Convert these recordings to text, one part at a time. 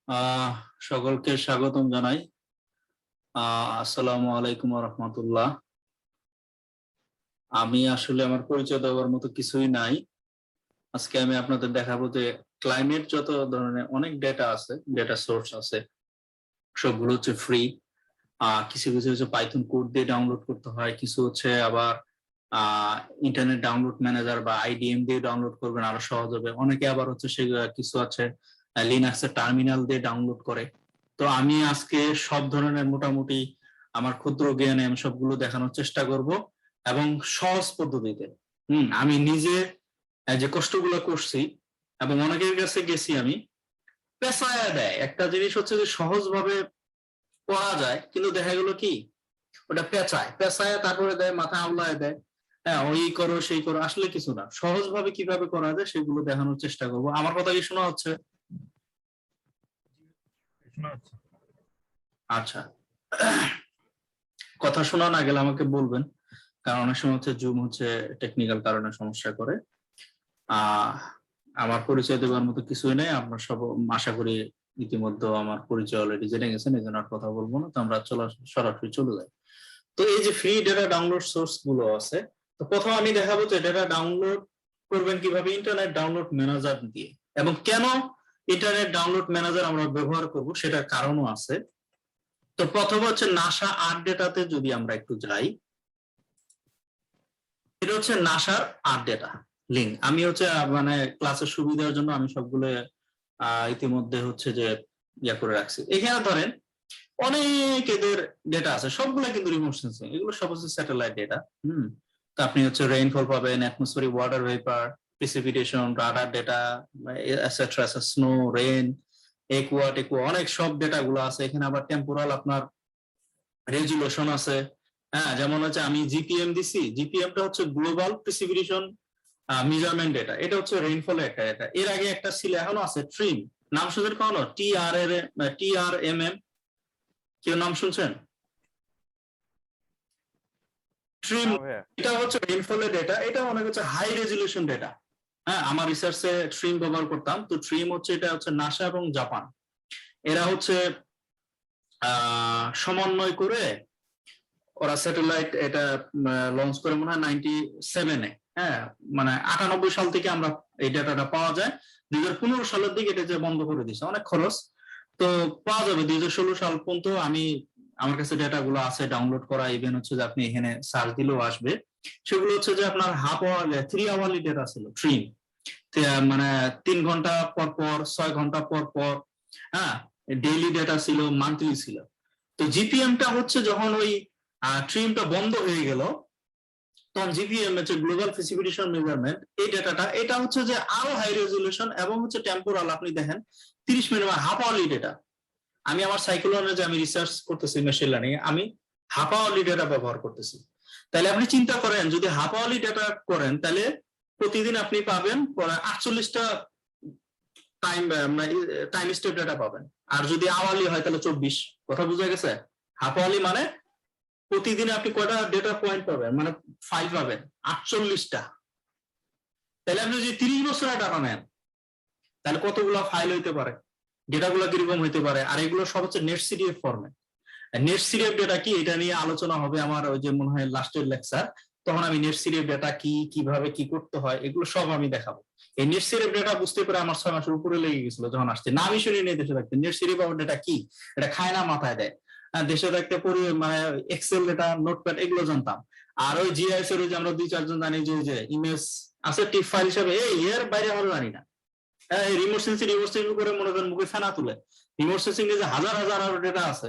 আহ সকলকে স্বাগতম জানাই। আসসালামু আলাইকুম ওয়া রাহমাতুল্লাহ। আমি আসলে আমার পরিচয় দেওয়ার মতো কিছুই নাই। আজকে আমি আপনাদের দেখাবো যে ক্লাইমেট যত ধরনের অনেক ডেটা আছে, ডেটা সোর্স আছে, সবগুলো হচ্ছে ফ্রি। কিছু কিছু হচ্ছে পাইথন কোড দিয়ে ডাউনলোড করতে হয়, কিছু হচ্ছে আবার ইন্টারনেট ডাউনলোড ম্যানেজার বা আইডিএম দিয়ে ডাউনলোড করবেন, আরো সহজ হবে। অনেকে আবার হচ্ছে সে কিছু আছে লিনাক্সের টার্মিনাল দিয়ে ডাউনলোড করে। তো আমি আজকে সব ধরনের মোটামুটি আমার ক্ষুদ্র জ্ঞানে আমি সবগুলো দেখানোর চেষ্টা করব এবং সহজ পদ্ধতিতে। আমি নিজে যে কষ্টগুলো করছি এবং অনেকের কাছে গেছি, আমি পেশায় দেয় একটা জিনিস হচ্ছে যে সহজভাবে করা যায়, কিন্তু দেখা গেল কি ওটা পেঁচায় পেঁচায় তারপরে দেয়, মাথা আমলায় দেয়। হ্যাঁ, ওই করো সেই করো, আসলে কিছু না। সহজভাবে কিভাবে করা যায় সেগুলো দেখানোর চেষ্টা করব। আমার কথা কি শোনা হচ্ছে? আচ্ছা, কথা শোনা না গেলে আমাকে বলবেন, কারণ অনেক সময় হচ্ছে জুম হচ্ছে টেকনিক্যাল কারণে সমস্যা করে। আমার পরিচয় দেওয়ার মতো কিছুই নেই, আপনার সব আশা করি ইতিমধ্যে আমার পরিচয় অলরেডি জেনে গেছেন, এই জন্য আর কথা বলবো না। তো আমরা সরাসরি চলে যাই। তো এই যে ফ্রি ডেটা ডাউনলোড সোর্স গুলো আছে, তো প্রথম আমি দেখাবো যে ডেটা ডাউনলোড করবেন কিভাবে ইন্টারনেট ডাউনলোড ম্যানেজার দিয়ে, এবং কেন ইন্টারনেট ডাউনলোড ম্যানেজার আমরা ব্যবহার করব সেটার কারণও আছে। তো প্রথম হচ্ছে নাসা আর্ট ডেটাতে যদি আমরা একটু যাই, এটা হচ্ছে নাসার আর্ট ডেটা লিঙ্ক। আমি হচ্ছে মানে ক্লাসের সুবিধার জন্য আমি সবগুলো ইতিমধ্যে হচ্ছে যে ইয়া করে রাখছি। এখানে ধরেন অনেক এদের ডেটা আছে, সবগুলো কিন্তু রিমোট সেন্সিং, এগুলো সব হচ্ছে স্যাটেলাইট ডেটা। তো আপনি হচ্ছে রেইনফল পাবেন, atmospheric water vapour, precipitation, radar data, etcetera, snow, rain, Aqua, অনেক সব ডেটা গুলো আছে এখানে। আবার টেম্পোরাল আপনার রেজুলেশন আছে। হ্যাঁ, যেমন হচ্ছে আমি জিপিএম দিছি, জিপিএমটা হচ্ছে গ্লোবাল প্রিসিপিটেশন মেজারমেন্ট ডেটা, এটা হচ্ছে রেইনফলের একটা ডেটা। এর আগে একটা ছিল, এখনো আছে, ট্রিম। নাম শুনছেন কখনো? TRMM, কেউ নাম শুনছেন? ট্রিম, এটা হচ্ছে রেইনফলের ডেটা, এটা অনেক হচ্ছে হাই রেজুলেশন ডেটা। হ্যাঁ, আমার রিসার্চে ট্রিম ব্যবহার করতাম। তো ট্রিম হচ্ছে, এটা হচ্ছে নাসা এবং জাপান, এরা হচ্ছে সমন্বয় করে ওরা স্যাটেলাইট এটা লঞ্চ করে মনে হয় 97-এ। হ্যাঁ, মানে 98 সাল থেকে আমরা এই ডাটাটা পাওয়া যায়। 2015 সালের দিকে এটা যে বন্ধ করে দিছে, অনেক খরচ। তো পাওয়া যাবে 2016 সাল পর্যন্ত। আমার কাছে ডেটা গুলো আছে ডাউনলোড করা, ইভেন হচ্ছে যে আপনি এখানে সার্চ দিলেও আসবে। সেগুলো হচ্ছে যে আপনার হাফ আওয়ারলি 3 আওয়ারলি ডেটা ছিল ট্রিম, মানে 3 ঘন্টা পর পর, 6 ঘন্টা পর পর। হ্যাঁ, ডেইলি ডেটা ছিল, মান্থলি ছিল। তো জিপিএমটা হচ্ছে যখন ওই ট্রিমটা বন্ধ হয়ে গেল, তখন জিপিএম হচ্ছে গ্লোবাল প্রিসিপিটেশন মেজারমেন্ট, এই ডেটাটা এটা হচ্ছে যে আরো হাই রেজুলেশন এবং হচ্ছে টেম্পোরাল। আপনি দেখেন 30 মিনিট বা হাফ আওয়ারলি ডেটা। আমি আমার সাইক্লোনে যে আমি রিসার্চ করতেছি মেশিন লার্নিং, আমি হাফ আওয়ারলি ডেটা ব্যবহার করতেছি। তাহলে আপনি চিন্তা করেন, যদি হাফ আওয়ারলি ডেটা করেন, তাহলে প্রতিদিন আপনি পাবেন 48টা টাইম স্টেপ ডেটা পাবেন। আর যদি আওয়ারলি হয় তাহলে 24। কথা বুঝা গেছে? হাফ আওয়ারলি মানে প্রতিদিন আপনি কয়টা ডেটা পয়েন্ট পাবেন, মানে ফাইল পাবেন 48টা। তাহলে আপনি যদি 30 বছরের ডাটা নেন, তাহলে কতগুলো ফাইল হইতে পারে, ডেটাগুলো কিরকম হইতে পারে। আর এগুলো সব হচ্ছে নেট সিডিএফ ফর্মে। নেট সিডিএফ ডেটা কি, এটা নিয়ে আলোচনা হবে আমার ওই যে মনে হয় লাস্টের লেকচার, তখন আমি নেট সিডিএফ ডেটা কি, কিভাবে কি করতে হয়, এগুলো সব আমি দেখাবো। এই নেট সিডিএফ ডেটা বুঝতে পারে আমার 6 মাসের উপরে লেগে গেছিল যখন আসছে। নামই শুনি নেই দেশে থাকতে, নেট সিডিএফ ডেটা কি, এটা খায় না মাথায় দেয়। দেশে থাকতে মানে এক্সেল ডেটা, নোটপ্যাড, এগুলো জানতাম। আর ওই জিআইএস এর যে আমরা 2-4 জন জানি যে ইমেজ আছে টিপ ফাইল হিসাবে, এর বাইরে আমরা জানি না। রিমোট সেন্সিং করে মনে করেন মুখে ফেনা তুলে। রিমোট সেন্সিং এ যে হাজার হাজার আরো ডেটা আছে,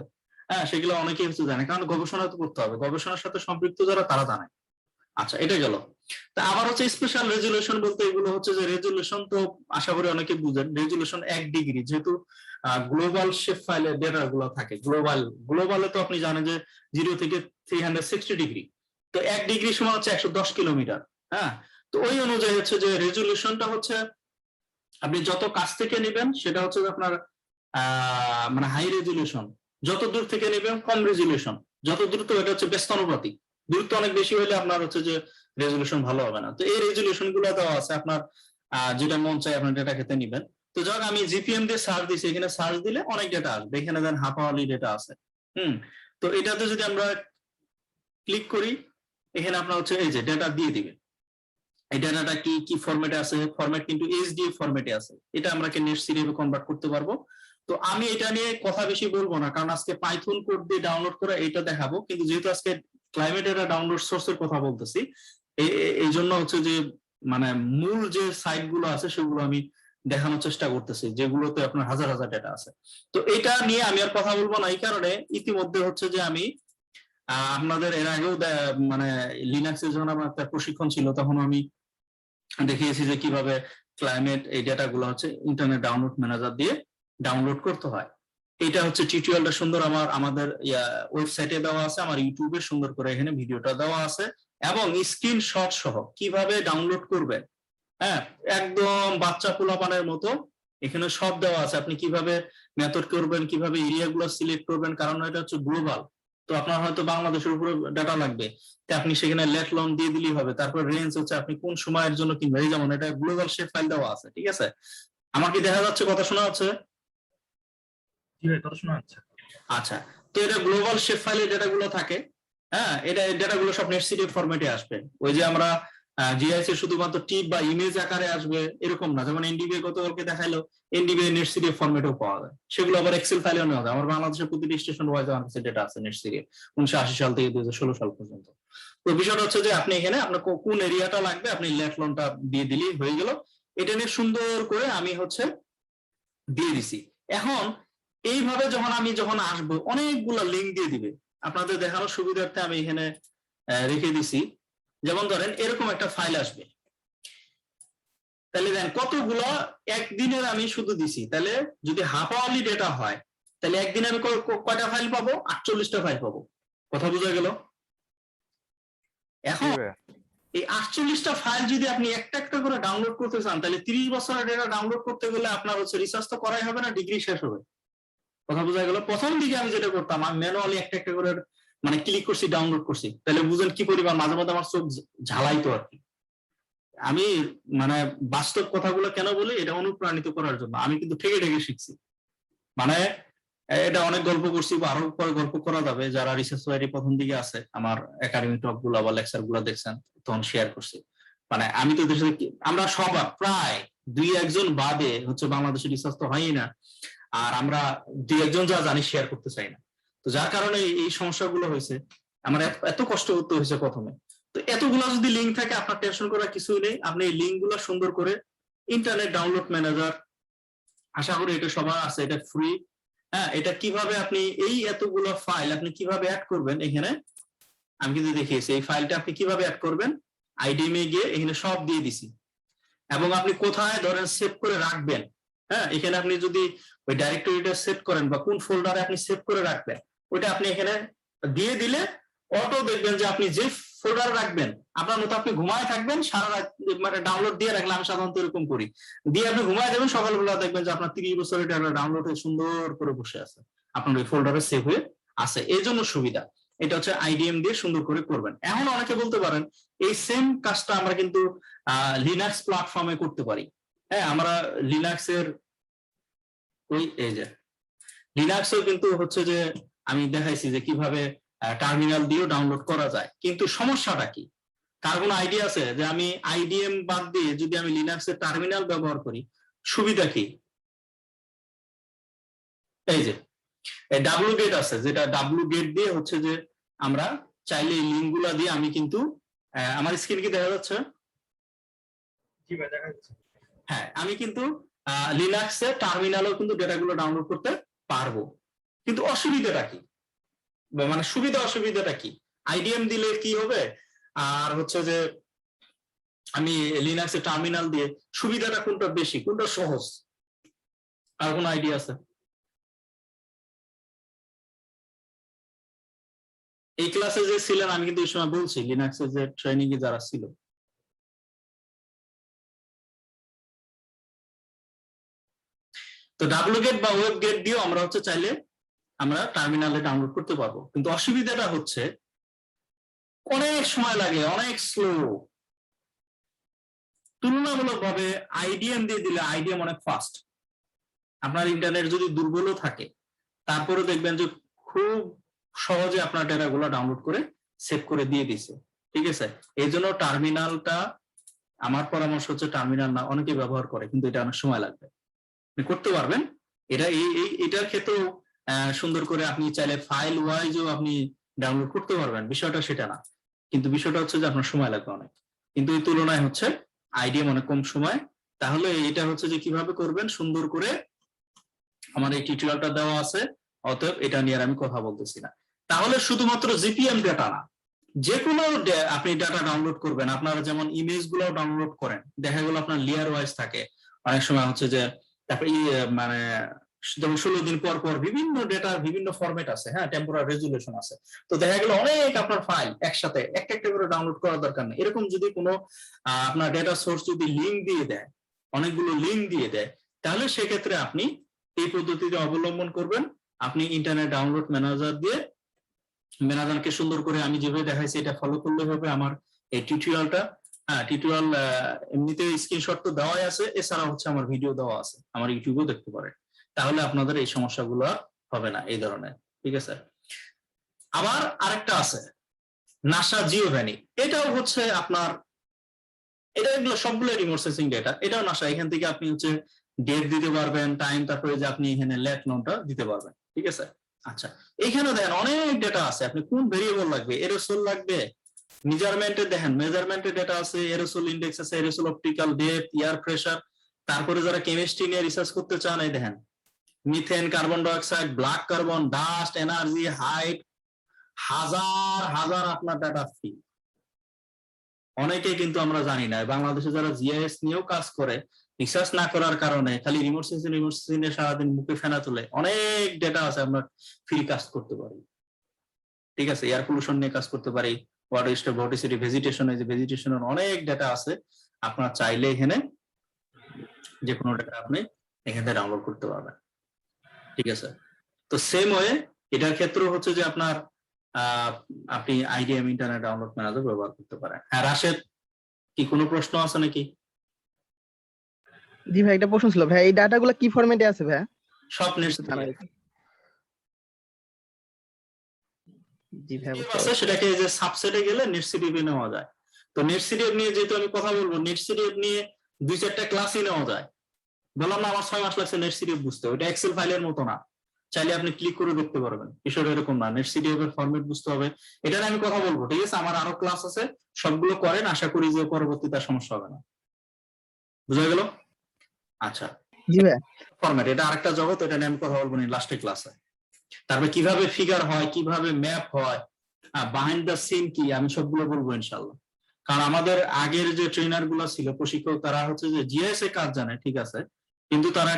হ্যাঁ, সেগুলো অনেকেই কিছু জানে, কারণ গবেষণা তো করতে হবে, গবেষণার সাথে সম্পৃক্ত যারা তারা জানে। আচ্ছা, এটা গেল। তা আবার হচ্ছে স্পেশাল রেজুলেশন বলতে এগুলো হচ্ছে যে রেজুলেশন তো আশা করি অনেকে বুঝেন, রেজুলেশন 1 ডিগ্রি, যেহেতু গ্লোবাল শেপ ফাইলের ডেটা গুলো থাকে। গ্লোবালে তো আপনি জানেন যে 0 থেকে 360 ডিগ্রি। তো 1 ডিগ্রি সমান হচ্ছে 110 কিলোমিটার। হ্যাঁ, তো ওই অনুযায়ী হচ্ছে যে রেজুলেশনটা হচ্ছে আপনি যত কাছ থেকে নেবেন সেটা হচ্ছে আপনার মানে হাই রেজুলেশন, যত দূর থেকে নেবেন কম রেজুলেশন, যত দ্রুত, এটা হচ্ছে ব্যস্তানুপাতিক। দূরত্ব অনেক বেশি হলে আপনার হচ্ছে যে রেজুলেশন ভালো হবে না। তো এই রেজুলেশন গুলো দেওয়া আছে, আপনার যেটা মন চায় আপনার ডেটা খেতে নিবেন। তো যখন আমি জিপিএম দিয়ে সার্চ দিছি, এখানে সার্চ দিলে অনেক ডেটা আসবে, এখানে দেন হাফ আওয়ারলি ডেটা আছে। তো এটাতে যদি আমরা ক্লিক করি, এখানে আপনার হচ্ছে এই যে ডেটা দিয়ে দিবে। এই ডাটাটা কি কি ফরম্যাটে আছে, ফরম্যাট কিন্তু এইচডিএফ ফরম্যাটে আছে, এটা আমরা কি নেট সিরিয়ালে কনভার্ট করতে পারবো। তো আমি এটা নিয়ে কথা বেশি বলবো না, কারণ আজকে পাইথন কোড দিয়ে ডাউনলোড করে এটা দেখাবো, কিন্তু যেহেতু আজকে ক্লাইমেট এর ডাউনলোড সোর্সের কথা বলতেছি, এই জন্য হচ্ছে যে মানে মূল যে সাইট গুলো আছে সেগুলো আমি দেখানোর চেষ্টা করতেছি, যেগুলোতে আপনার হাজার হাজার ডেটা আছে। তো এটা নিয়ে আমি আর কথা বলবো না, এই কারণে ইতিমধ্যে হচ্ছে যে আমি আপনাদের এর আগেও মানে লিনাক্সের যখন আমার একটা প্রশিক্ষণ ছিল, তখন আমি দেখিয়েছি যে কিভাবে ক্লাইমেট এই ডেটা গুলো হচ্ছে ইন্টারনেট ডাউনলোড ম্যানেজার দিয়ে ডাউনলোড করতে হয়। এটা হচ্ছে টিউটোরিয়ালটা সুন্দর আমাদের ওয়েবসাইটে দেওয়া আছে, আমার ইউটিউবে সুন্দর করে এখানে ভিডিওটা দেওয়া আছে, এবং স্ক্রিনশট সহ কিভাবে ডাউনলোড করবেন। হ্যাঁ, একদম বাচ্চা পোলাপানের মতো এখানে সব দেওয়া আছে, আপনি কিভাবে মেথড করবেন, কিভাবে এরিয়া গুলো সিলেক্ট করবেন, কারণ এটা হচ্ছে গ্লোবাল। তো আপনার হয়তো বাংলাদেশের উপরে ডাটা লাগবে, আপনি সেখানে লেট লং দিয়ে দিলেই হবে। তারপর রেঞ্জ হচ্ছে আপনি কোন সময়ের জন্য কিনবেন, এই যেমন এটা গ্লোবাল শেপ ফাইল দেওয়া আছে, ঠিক আছে। আমার কি দেখা যাচ্ছে, কথা শোনা যাচ্ছে? জি ভাই, কথা শোনা যাচ্ছে। আচ্ছা, তো এটা গ্লোবাল শেপ ফাইলে ডেটাগুলো থাকে। হ্যাঁ, এটা ডেটাগুলো সব নেটসিটিভ ফরম্যাটে আসবে। ওই যে আমরা জিআইএস শুধুমাত্র টিপ বা ইমেজ আকারে আসবে এরকম না, যেমন এনডিবি গতকালকে দেখাইলো, এনডিবি নেটসিটিভ ফরম্যাটেও পাওয়া যায়, সেগুলো আবার এক্সেল ফাইলেও নেওয়া যায়। আমার বাংলাদেশের প্রতিটি স্টেশন ওয়াইজ আমার কাছে ডেটা আছে নেটসিটিভ 1980 সাল থেকে 2016 সাল পর্যন্ত। তো বিষয়টা হচ্ছে যে আপনি এখানে আপনার কোন এরিয়াটা লাগবে আপনি লেট লনটা দিয়ে দিলেই হয়ে গেল। এটা নিয়ে সুন্দর করে আমি হচ্ছে দিয়ে দিছি। এখন এইভাবে যখন আসবো অনেকগুলো লিঙ্ক দিয়ে দিবে, আপনাদের দেখানোর সুবিধার্থে আমি এখানে রেখে দিছি। যেমন ধরেন এরকম একটা ফাইল আসবে, তাহলে দেখেন কতগুলো একদিনের আমি শুধু দিছি, তাহলে যদি হাফ আওয়ারলি ডেটা হয় তাহলে একদিনে আমি কয়টা ফাইল পাবো? 48টা ফাইল পাবো। কথা বোঝা গেল? এখন এই 48টা ফাইল যদি আপনি একটা একটা করে ডাউনলোড করতে চান, তাহলে 30 বছরের ডেটা ডাউনলোড করতে গেলে আপনার হচ্ছে রিসার্চ তো করাই হবে না, ডিগ্রি শেষ হবে। কথা বোঝা গেল? প্রথম দিকে আমি যেটা করতাম, আমি ম্যানুয়ালি একটা একটা করে মানে ক্লিক করছি, ডাউনলোড করছি, তাহলে বুঝেন কি পরিমাণ মাঝে মাঝে আমার চোখ ঝালাইতো আর কি। আমি মানে বাস্তব কথাগুলো কেন বলি, এটা অনুপ্রাণিত করার জন্য। আমি কিন্তু ঠেকে ঠেকে শিখছি, মানে এটা অনেক গল্প করছি, বা আরো পরে গল্প করা যাবে। যারা রিসার্চ সোসাইটি প্রথম দিকে আছে, আমার একাডেমিক টক গুলা বা লেকচার গুলা দেখছেন, তখন শেয়ার করছি। মানে আমি তো দেশে আমরা সবার প্রায় 2-1 জন বাদে হচ্ছে বাংলাদেশের রিসার্চ তো হয়ই না, আর আমরা 2-1 জন যা জানি শেয়ার করতে চাই না। তো যার কারণে এই সমস্যাগুলো হয়েছে, আমার এত কষ্ট করতে হয়েছে প্রথমে। তো এতগুলো যদি লিঙ্ক থাকে আপনার টেনশন করার কিছুই নেই, আপনি এই লিঙ্ক গুলো সুন্দর করে ইন্টারনেট ডাউনলোড ম্যানেজার, আশা করি এটা সবার আছে, এটা ফ্রি। হ্যাঁ, এটা কিভাবে আপনি এই এতগুলো ফাইল আপনি কিভাবে অ্যাড করবেন, এখানে আমি কিন্তু দেখিয়েছি এই ফাইলটা আপনি কিভাবে অ্যাড করবেন। আইডিএম এ গিয়ে এখানে সব দিয়ে দিছি, এবং আপনি কোথায় ধরেন সেভ করে রাখবেন। হ্যাঁ, এখানে আপনি যদি ওই ডাইরেক্টরিটা সেট করেন বা কোন ফোল্ডারে আপনি সেভ করে রাখবেন, ওইটা আপনি এখানে দিয়ে দিলে অটো দেখবেন যে আপনি যে ফোল্ডার রাখবেন, আপনার মতো আপনি ঘুমায় থাকবেন সারা রাত, মানে ডাউনলোড দিয়ে রাখলে আমি সাধারণত এরকম করি, দিয়ে আপনি ঘুমায় দেবেন, সকালবেলা দেখবেন যে আপনার 30 বছরের ডাউনলোড হয়ে সুন্দর করে বসে আছে, আপনার ওই ফোল্ডারে সেভ হয়ে আছে। এই জন্য সুবিধা, এটা হচ্ছে আইডিএম দিয়ে সুন্দর করে করবেন। এখন অনেকে বলতে পারেন এই সেম কাজটা আমরা কিন্তু লিনাক্স প্ল্যাটফর্মে করতে পারি। হ্যাঁ, আমরা লিনাক্সের ওই এই যে লিনাক্সও কিন্তু হচ্ছে যে আমি দেখাইছি যে কিভাবে টার্মিনাল দিয়েও ডাউনলোড করা যায়। কিন্তু সমস্যাটা কি, কার কোনো আইডিয়া আছে যে আমি আইডিএম বাদ দিয়ে যদি আমি লিনাক্সের টার্মিনাল ব্যবহার করি সুবিধা কি? এই যে ডাব্লু গেট আছে, যেটা ডাব্লু গেট দিয়ে হচ্ছে যে আমরা চাইলে এই লিঙ্ক গুলা দিয়ে আমি কিন্তু আমার স্ক্রিন কি দেখা যাচ্ছে? জি ভাই, দেখা যাচ্ছে। হ্যাঁ, আমি কিন্তু লিনাক্সের টার্মিনালও কিন্তু ডেটাগুলো ডাউনলোড করতে পারবো। কিন্তু অসুবিধাটা কি, মানে সুবিধা অসুবিধাটা কি? আইডিএম দিলে কি হবে, আর হচ্ছে যে আমি লিনাক্সের টার্মিনাল দিয়ে সুবিধাটা কোনটা বেশি, কোনটা সহজ? আর কোন আইডিয়া আছে? এই ক্লাসে যে ছিলেন আমি কিন্তু এই সময় বলছি, লিনাক্সের যে ট্রেনিং এ যারা ছিল, তো ডাব্লু গেট বা ওয়েব গেট দিয়েও আমরা হচ্ছে চাইলে আমরা টার্মিনালে ডাউনলোড করতে পারবো। কিন্তু অসুবিধাটা হচ্ছে অনেক সময় লাগে, অনেক স্লো। তুলনামূলকভাবে আইডিএম দিয়ে দিলে আইডিএম অনেক ফাস্ট, আপনার ইন্টারনেট যদি দুর্বলও থাকে তারপরে দেখবেন যে খুব সহজে আপনার ডেটাগুলো ডাউনলোড করে সেভ করে দিয়ে দিছে। ঠিক আছে, এই জন্য টার্মিনালটা, আমার পরামর্শ হচ্ছে টার্মিনাল না, অনেকে ব্যবহার করে কিন্তু এটা অনেক সময় লাগবে, আপনি করতে পারবেন। এটা এটার ক্ষেত্রেও সুন্দর করে আপনি চাইলে ফাইল ওয়াইজও আপনি ডাউনলোড করতে পারবেন, বিষয়টা সেটা না, কিন্তু বিষয়টা হচ্ছে যে আপনার সময় লাগবে অনেক, কিন্তু এই তুলনায় হচ্ছে আইডিএম অনেক কম সময়। তাহলে এটা হচ্ছে যে কিভাবে করবেন সুন্দর করে আমার এই টিউটোরিয়ালটা দেওয়া আছে, অতএব এটা নিয়ে আর আমি কথা বলতেছি না। তাহলে শুধুমাত্র জিপিএম ডেটা না, যে কোনো আপনি ডাটা ডাউনলোড করবেন, আপনারা যেমন ইমেজ গুলো ডাউনলোড করেন, দেখা গেল আপনার লেয়ার ওয়াইজ থাকে, অনেক সময় হচ্ছে যে তারপরে মানে যেমন 16 দিন পর পর বিভিন্ন ডেটার বিভিন্ন ফরম্যাট আছে, হ্যাঁ, টেম্পোরারি রেজুলেশন আছে, তো দেখা গেল অনেক আপনার ফাইল একসাথে একটা একটা করে ডাউনলোড করার দরকার নেই। এরকম যদি কোনো আপনার ডেটা সোর্স যদি লিঙ্ক দিয়ে দেয়, অনেকগুলো লিঙ্ক দিয়ে দেয়, তাহলে সেক্ষেত্রে আপনি এই পদ্ধতিতে অবলম্বন করবেন। আপনি ইন্টারনেট ডাউনলোড ম্যানেজার দিয়ে ম্যানেজারকে সুন্দর করে আমি যেভাবে দেখাইছি এটা ফলো করলে হবে আমার এই টিউটোরিয়ালটা। হ্যাঁ, টিউটোরিয়াল এমনিতে স্ক্রিনশট তো দেওয়াই আছে, এছাড়া হচ্ছে আমার ভিডিও দেওয়া আছে, আমার ইউটিউবেও দেখতে পারেন, তাহলে আপনাদের এই সমস্যাগুলো হবে না এই ধরনের। ঠিক আছে, আবার আরেকটা আছে নাসা জিওভ্যানি, এটাও হচ্ছে আপনার, এটা এগুলো সবগুলো রিমোট সেন্সিং ডেটা, এটাও নাসা, এখান থেকে আপনি হচ্ছে ডেট দিতে পারবেন, টাইম, তারপরে যে আপনি এখানে লেট নোনটা দিতে পারবেন। ঠিক আছে, আচ্ছা, এখানে দেখেন অনেক ডেটা আছে, আপনি কোন ভেরিয়েবল লাগবে, এরোসোল লাগবে, মেজারমেন্টে দেখেন মেজারমেন্টের ডেটা আছে, এরোসোল ইন্ডেক্স আছে, aerosol optical depth, air pressure, তারপরে যারা কেমিস্ট্রি নিয়ে রিসার্চ করতে চান এই দেখেন methane, carbon dioxide, black carbon, dust, energy, height, হাজার হাজার আপনার ডাটা ফ্রি। অনেকে কিন্তু আমরা জানি না, বাংলাদেশে যারা জিআইএস নিয়েও কাজ করে রিসার্চ না করার কারণে খালি রিমোট সেন্সিং এ সারাদিন মুখে ফেনা তুলে, অনেক ডেটা আছে আমরা ফ্রি কাজ করতে পারি। ঠিক আছে, এয়ার পলিউশন নিয়ে কাজ করতে পারি, ওয়াটার স্টোর, ভর্টিসিটি, ভেজিটেশন, এই যে ভেজিটেশনের অনেক ডেটা আছে, আপনার চাইলে এখানে যে কোনো ডেটা আপনি এখান থেকে ডাউনলোড করতে পারবেন। ঠিক আছে, তো সেম ওয়ে এটার ক্ষেত্রে হচ্ছে যে আপনার আপনি আইডিএম ইন্টারনেট ডাউনলোড ম্যানেজার ব্যবহার করতে পারেন। হ্যাঁ রাশেদ, কি কোনো প্রশ্ন আছে নাকি? জি ভাই, একটা প্রশ্ন ছিল ভাই, এই ডাটাগুলো কি ফরম্যাটে আছে ভাই? সব জি ভাই, আছে, সেটাকে যে সাবসেটে গেলে নেটসিডিবি নেওয়া যায়। তো নেটসিডিবি নিয়ে যেহেতু আমি কথা বলবো, নেটসিডিবি নিয়ে 2-4টা ক্লাসই নেওয়া যায়। বললাম না আমার 6 মাস লাগছে নেটসিডিবি বুঝতে, ওটা এক্সেল ফাইলের মতো না, চাইলে আপনি ক্লিক করে দেখতে পারবেন, বিষয়টা এরকম না, নেটসিডিবি এর ফরম্যাট বুঝতে হবে, এটা নিয়ে আমি কথা বলবো। ঠিক আছে, আমার আরো ক্লাস আছে, সবগুলো করেন, আশা করি যে পরবর্তীতে সমস্যা হবে না। বুঝা গেল? আচ্ছা, জি ভাই, ফরম্যাট এটা আরেকটা জগৎ, এটা নিয়ে আমি কথা বলবো না লাস্টে ক্লাসে। তারপরে কিভাবে ফিগার হয়, কিভাবে ম্যাপ হয়, বিহাইন্ড দ্য সিন কি, আমি সবগুলো বলবো ইনশাআল্লাহ। কারণ আমাদের আগের যে ট্রেনার গুলো ছিল, প্রশিক্ষক, তারা হচ্ছে যে জিএস এ কাজ জানে, ঠিক আছে, কিন্তু তারা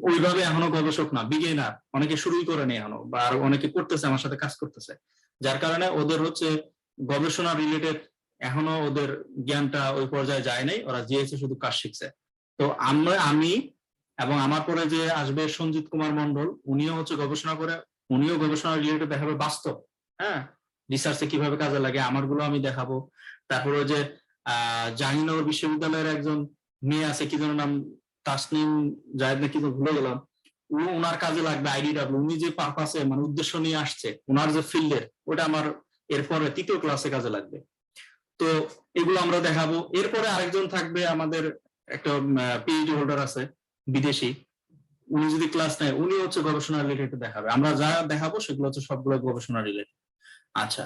ওইভাবে এখনো গবেষক না, বিগিনার, অনেকে শুরুই করেনি এখনো, বা আর অনেকে করতেছে, আমার সাথে কাজ করতেছে, যার কারণে ওদের হচ্ছে গবেষণা রিলেটেড এখনো ওদের জ্ঞানটা ওই পর্যায়ে যায় নাই, ওরা জিএস এ শুধু কাজ শিখছে। তো আমি এবং আমার পরে যে আসবে সঞ্জিত কুমার মন্ডল, উনিও হচ্ছে গবেষণা করে, উনিও গবেষণা রিলেটেড দেখাবে বাস্তব, হ্যাঁ, রিসার্চে কিভাবে কাজে লাগে, আমার গুলো আমি দেখাবো। তারপরে যে জাহাঙ্গীরনগর বিশ্ববিদ্যালয়ের একজন মেয়ে আছে, কি যেন নাম, তাসনিম জায়েদ নাকি, তো ভুলে গেলাম, ওনার কাজে লাগবে আইডিডব্লিউ, উনি যে পারপাসে মানে উদ্দেশ্য নিয়ে আসছে, ওনার যে ফিল্ডের, ওটা আমার এরপরে 3য় ক্লাসে কাজে লাগবে। তো এগুলো আমরা দেখাবো। এরপরে আরেকজন থাকবে, আমাদের একটা পিএইচডি হোল্ডার আছে বিদেশি, উনি যদি ক্লাস নেয়, উনি হচ্ছে গবেষণা রিলেটেড দেখাবে। আমরা যা দেখাবো সেগুলো হচ্ছে সবগুলো গবেষণা রিলেটেড। আচ্ছা,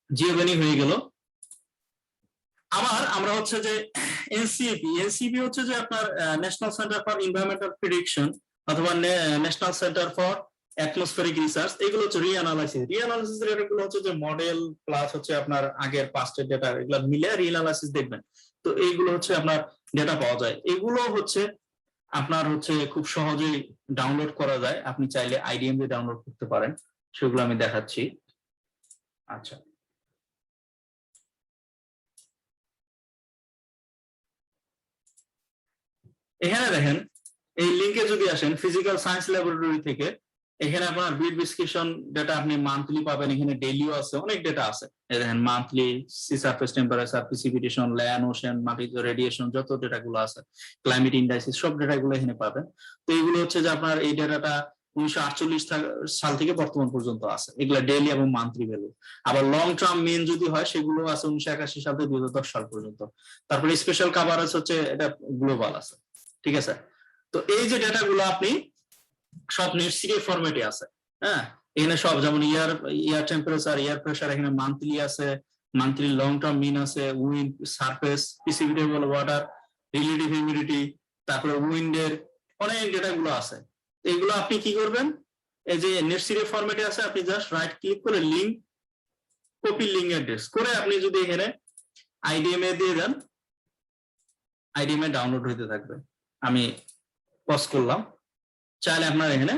জিওভ্যানি হয়ে গেল। আবার আমরা হচ্ছে যে এনসিপি হচ্ছে যে আপনার national centre for environmental prediction অথবা national centre for atmospheric research, এগুলো হচ্ছে রিঅ্যানালাইসিস এগুলো হচ্ছে যে মডেল প্লাস হচ্ছে আপনার আগের পাস্টের ডেটা, এগুলো মিলে রিঅ্যানালাইসিস দেখবেন। তো এইগুলো হচ্ছে আপনার ডেটা পাওয়া যায়, এগুলো হচ্ছে আপনার হচ্ছে খুব সহজেই ডাউনলোড করা যায়, আপনি চাইলে আইডিএম দিয়ে ডাউনলোড করতে পারেন, সেগুলো আমি দেখাচ্ছি। আচ্ছা, এখানে দেখেন, এই লিঙ্কে যদি আসেন ফিজিক্যাল সায়েন্স ল্যাবরেটরি থেকে, এখানে আপনার বিট ডিসক্রিপশন ডেটা আপনি মান্থলি পাবেন, এখানে ডেইলিও আছে, অনেক ডেটা আছে। এই দেখেন monthly sea surface temperature, precipitation, land, ocean, মাটি রেডিয়েশন, যত ডেটা গুলো আছে, ক্লাইমেট ইন্ডাইসিস, সব ডেটা গুলো এখানে পাবেন। তো এইগুলো হচ্ছে যে আপনার এই ডেটাটা 1948 সাল থেকে বর্তমান পর্যন্ত আছে, এগুলা ডেইলি এবং মান্থলি ভ্যালু। আবার লং টার্ম মিন যদি হয় সেগুলো আছে 1981 সাল থেকে 2010 সাল পর্যন্ত। তারপরে স্পেশাল কভারেজ হচ্ছে এটা গ্লোবাল আছে, ঠিক আছে। তো এই যে ডেটা গুলো আপনি সব নেট সিরিয়াল ফরম্যাটে আছে, হ্যাঁ। এখানে সব যেমন ইয়ার টেম্পারেচার, এয়ার প্রেসার, এখানে মান্থলি আছে, মান্থলি লং টার্ম মিন আছে, wind, surface, precipitable water, relative humidity, তারপরে উইন্ডের অনেক ডেটা গুলো আছে। এগুলো আপনি কি করবেন, এই যে নেট সিরিয়াল ফরম্যাটে আছে, আপনি জাস্ট রাইট ক্লিক করে লিংক, কপি লিংক অ্যাড্রেস করে আপনি যদি এখানে আইডিএমএ দিয়ে দেন, আইডিএমএ ডাউনলোড হইতে থাকবে। আমি পজ করলাম, চাইলে আপনার এখানে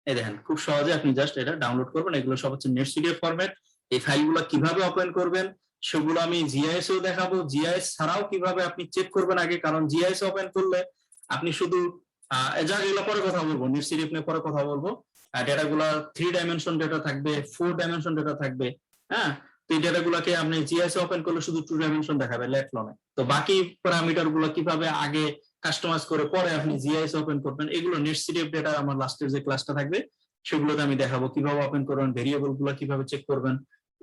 এই দেখেন খুব সহজে আপনি জাস্ট এটা ডাউনলোড করবেন। এগুলো সব হচ্ছে নেট সিরিয়াল ফরম্যাট। এই ফাইলগুলো কিভাবে ওপেন করবেন সেগুলো আমি জিআইএস এও দেখাবো, জিআইএস ছাড়াও কিভাবে আপনি চেক করবেন আগে, কারণ জিআইএস ওপেন করলে আপনি শুধু এগুলো পরে কথা বলবো, নেট সিরিয়াল নিয়ে পরে কথা বলবো। ডেটা গুলা 3 ডাইমেনশন ডেটা থাকবে, 4 ডাইমেনশন ডেটা থাকবে, হ্যাঁ। তো এই ডেটা গুলাকে আপনি জিআইএস ওপেন করলে শুধু 2 ডাইমেনশন দেখাবে, লেটলনে। তো বাকি প্যারামিটার গুলো কিভাবে আগে কাস্টমাইজ করে পরে আপনি জিআইএস ওপেন করবেন, এগুলো নেট সিরিয়াল ডেটা আমার লাস্টের যে ক্লাসটা থাকবে সেগুলোতে আমি দেখাবো কিভাবে ওপেন করবেন, ভেরিয়েবল গুলো কিভাবে চেক করবেন,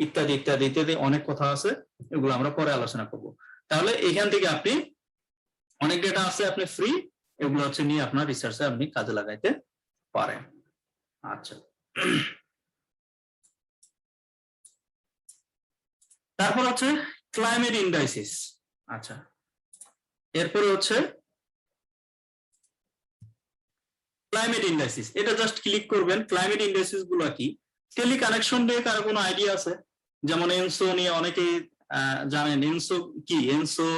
ইত্যাদি ইত্যাদি ইত্যাদি অনেক কথা আছে, এগুলো আমরা পরে আলোচনা করব। তাহলে এখান থেকে আপনি অনেক ডেটা আছে, আপনি ফ্রি, এগুলো হচ্ছে নিয়ে আপনার রিসার্চে আপনি কাজে লাগাইতে পারেন। আচ্ছা, তারপর হচ্ছে ক্লাইমেট ইন্ডাইসিস। আচ্ছা, এরপরে হচ্ছে ক্লাইমেট ইন্ডাইসিস, এটা জাস্ট ক্লিক করবেন। ক্লাইমেট ইন্ডাইসিস গুলো কি? টেলি কানেকশন দিয়ে কারো কোনো আইডিয়া আছে? যেমন এনসো নিয়ে অনেকেই জানেন, এনসো কি, এনসো,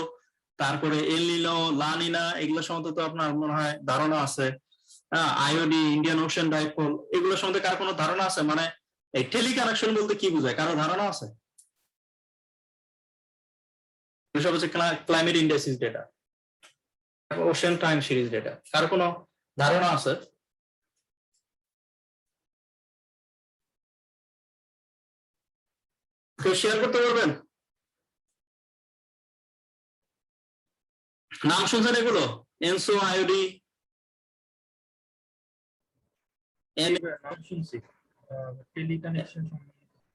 তারপরে এল নিনো, লা নিনা, এগুলো সম্বন্ধে তো আপনার মনে হয় ধারণা আছে। আইওডি, ইন্ডিয়ান ওশেন ডাইপোল, এগুলো সম্বন্ধে কার কোনো ধারণা আছে? মানে এই টেলি কানেকশন বলতে কি বোঝায়, কারো ধারণা আছে? এসব হচ্ছে climate indices data, ocean time series data, কার কোনো ধারণা আছে? কেউ শেয়ার করতে পারবেন? নাম শুনছেন এগুলো? এনসো, আইওডি, নাম শুনছি, টেলি কানেকশন।